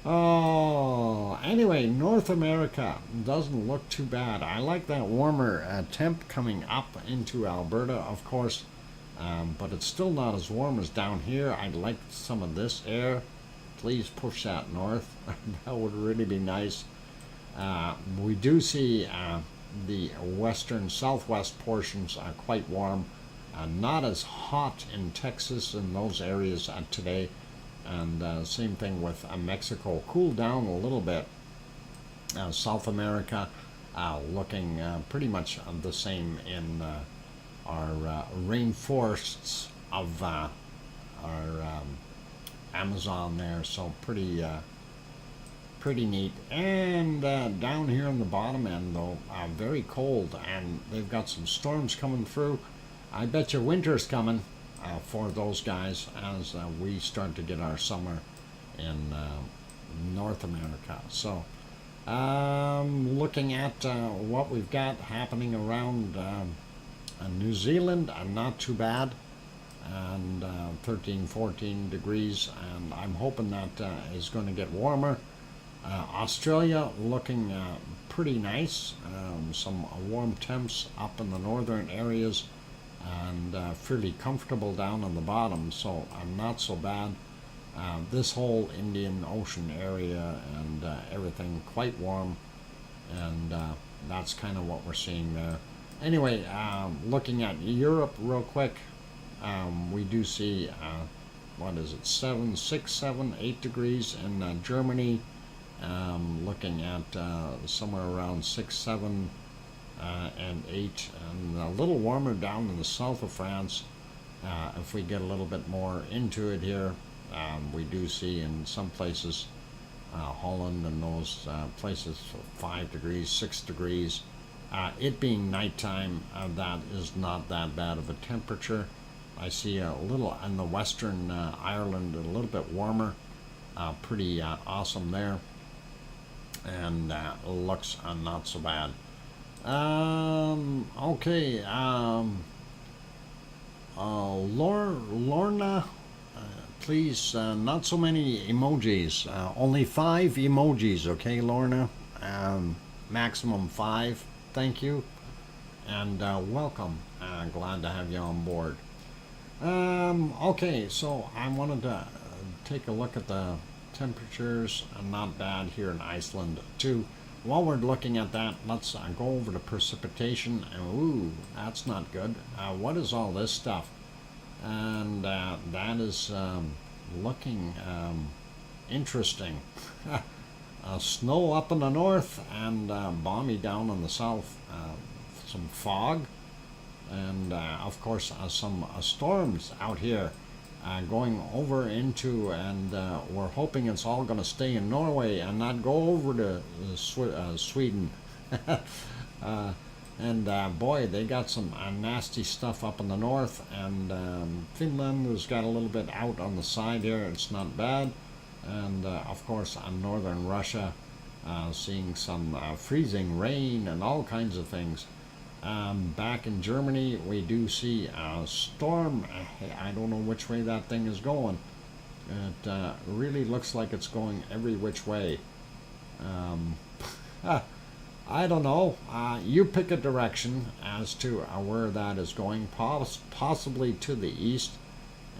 Speaker 1: Oh, anyway, North America doesn't look too bad. I like that warmer temp coming up into Alberta, of course, but it's still not as warm as down here. I'd like some of this air. Please push that north. That would really be nice. We do see the western southwest portions are quite warm. Not as hot in Texas and those areas today. And same thing with Mexico, cooled down a little bit. South America looking pretty much the same in our rainforests of our Amazon there, so pretty neat. And down here on the bottom end though, very cold, and they've got some storms coming through. I bet you winter's coming. For those guys as we start to get our summer in North America. So looking at what we've got happening around New Zealand, not too bad, and 13-14 degrees, and I'm hoping that is going to get warmer. Australia looking pretty nice, some warm temps up in the northern areas, and fairly comfortable down on the bottom, so not so bad. This whole Indian Ocean area and everything quite warm, and that's kind of what we're seeing there. Anyway, looking at Europe real quick, we do see what is it, 7, 6, 7, 8 degrees in Germany. Looking at somewhere around 6, 7 and 8, and a little warmer down in the south of France. If we get a little bit more into it here, we do see in some places, Holland and those places, 5 degrees, 6 degrees. It being nighttime, that is not that bad of a temperature. I see a little in the western Ireland, a little bit warmer, pretty awesome there, and looks not so bad. Okay, Lorna, please, not so many emojis, only 5 emojis, okay, Lorna, maximum 5, thank you, and welcome, glad to have you on board. Okay, so I wanted to take a look at the temperatures, not bad here in Iceland too. While we're looking at that, let's go over to precipitation. Ooh, that's not good. What is all this stuff? And that is looking interesting. Snow up in the north and balmy down in the south. Some fog, and of course some storms out here going over into, and we're hoping it's all going to stay in Norway and not go over to Sweden. Boy, they got some nasty stuff up in the north, and Finland has got a little bit out on the side here. It's not bad. And of course, on northern Russia, seeing some freezing rain and all kinds of things. Back in Germany, we do see a storm. I don't know which way that thing is going. It really looks like it's going every which way. I don't know. You pick a direction as to where that is going, possibly to the east,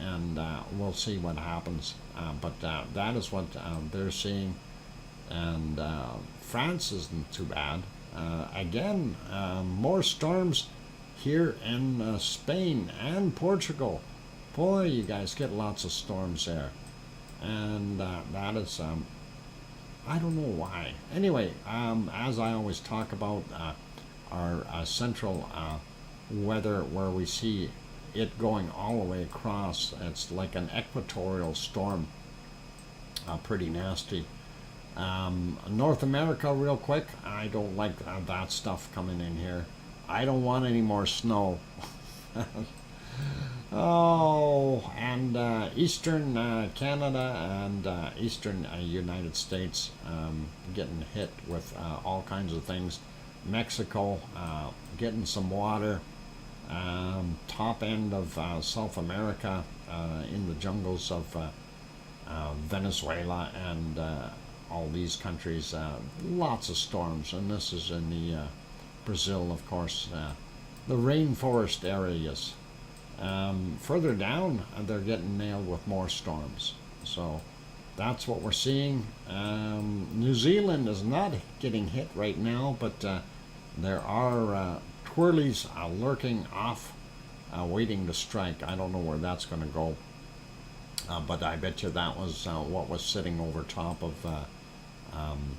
Speaker 1: and we'll see what happens. But that is what they're seeing. And France isn't too bad. Again, more storms here in Spain and Portugal. Boy, you guys get lots of storms there. And that is, I don't know why. Anyway, as I always talk about our central weather, where we see it going all the way across, it's like an equatorial storm. Pretty nasty. North America, real quick, I don't like that stuff coming in here. I don't want any more snow. Oh, and eastern Canada and eastern United States getting hit with all kinds of things. Mexico getting some water. Top end of South America in the jungles of Venezuela and all these countries, lots of storms, and this is in the Brazil, of course, the rainforest areas. Further down, they're getting nailed with more storms. So that's what we're seeing. New Zealand is not getting hit right now, but there are twirlies lurking off, waiting to strike. I don't know where that's going to go. But I bet you that was what was sitting over top of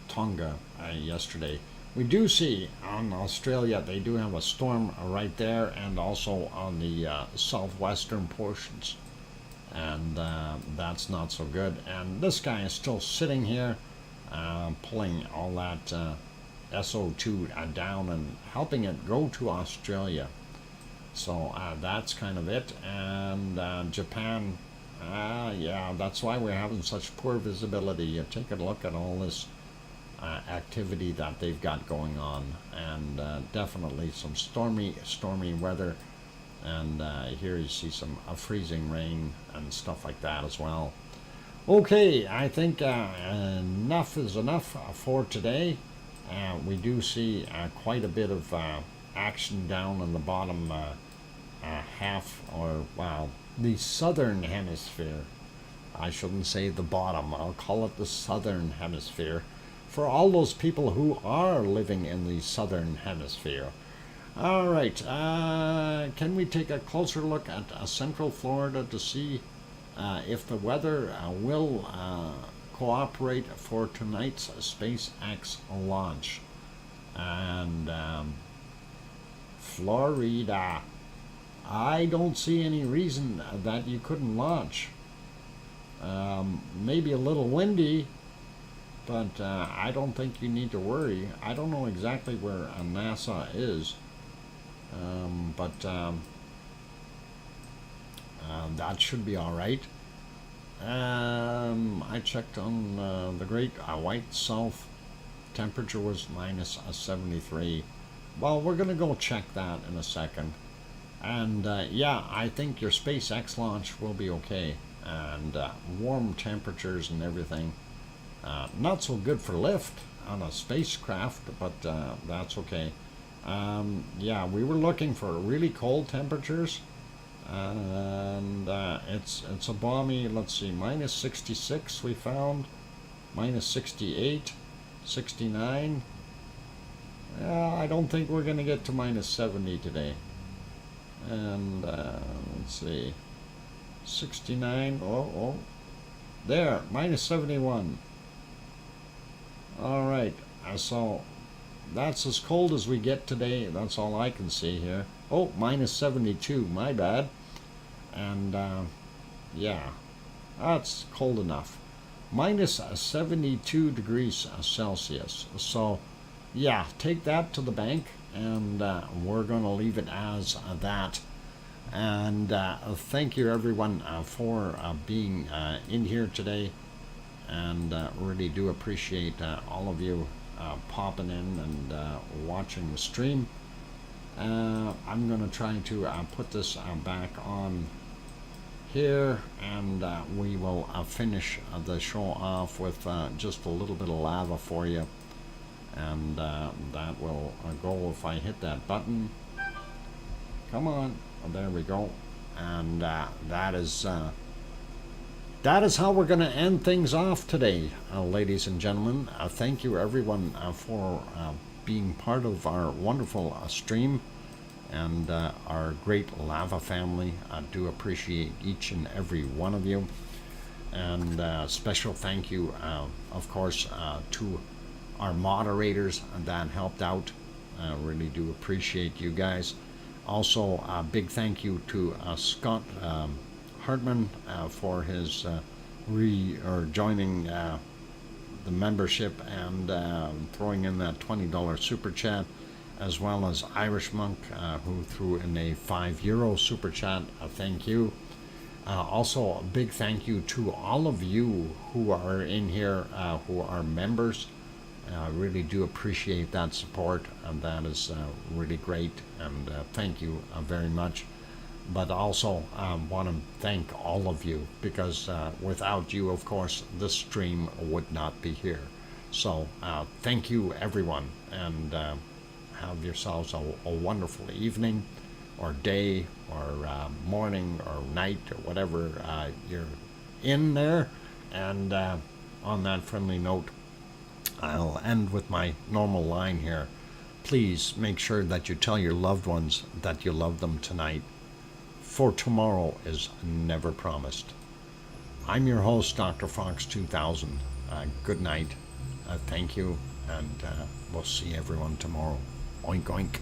Speaker 1: Tonga yesterday. We do see on Australia, they do have a storm right there, and also on the southwestern portions. And that's not so good. And this guy is still sitting here, pulling all that SO2 down and helping it go to Australia. So that's kind of it. And Japan, yeah, that's why we're having such poor visibility. You take a look at all this activity that they've got going on, and definitely some stormy weather. And here you see some freezing rain and stuff like that as well. Okay, I think enough is enough for today. We do see quite a bit of action down in the bottom half, or well, the southern hemisphere. I shouldn't say the bottom, I'll call it the southern hemisphere, for all those people who are living in the southern hemisphere. All right, can we take a closer look at Central Florida to see if the weather will cooperate for tonight's SpaceX launch? And Florida, I don't see any reason that you couldn't launch. Maybe a little windy, but I don't think you need to worry. I don't know exactly where NASA is, but that should be all right. I checked on the Great White South. Temperature was minus 73. Well, we're going to go check that in a second. And yeah, I think your SpaceX launch will be okay. And warm temperatures and everything. Not so good for lift on a spacecraft, but that's okay. Yeah, we were looking for really cold temperatures, and it's a balmy, let's see, minus 66 we found, minus 68, 69. I don't think we're going to get to minus 70 today. And let's see, 69, oh, there, minus 71. All right, so that's as cold as we get today. That's all I can see here. Oh, minus 72, my bad. And yeah, that's cold enough. Minus 72 degrees Celsius. So yeah, take that to the bank, and we're going to leave it as that. And thank you, everyone, for being in here today. And really do appreciate all of you popping in and watching the stream. I'm going to try to put this back on here, and we will finish the show off with just a little bit of lava for you. And that will go if I hit that button. Come on. Oh, there we go. And that is how we're going to end things off today, ladies and gentlemen. Thank you, everyone, for being part of our wonderful stream and our great lava family. I do appreciate each and every one of you. And special thank you, of course, to our moderators that helped out. I really do appreciate you guys. Also, a big thank you to Scott Hartman for his joining the membership and throwing in that $20 super chat, as well as Irish Monk, who threw in a €5 super chat. Thank you. Also, a big thank you to all of you who are in here, who are members. I really do appreciate that support, and that is really great, and thank you very much. But also want to thank all of you, because without you, of course, this stream would not be here. So thank you, everyone, and have yourselves a wonderful evening or day or morning or night or whatever you're in there. And on that friendly note, I'll end with my normal line here. Please make sure that you tell your loved ones that you love them tonight, for tomorrow is never promised. I'm your host, DrFox2000. Good night. Thank you, and we'll see everyone tomorrow. Oink, oink.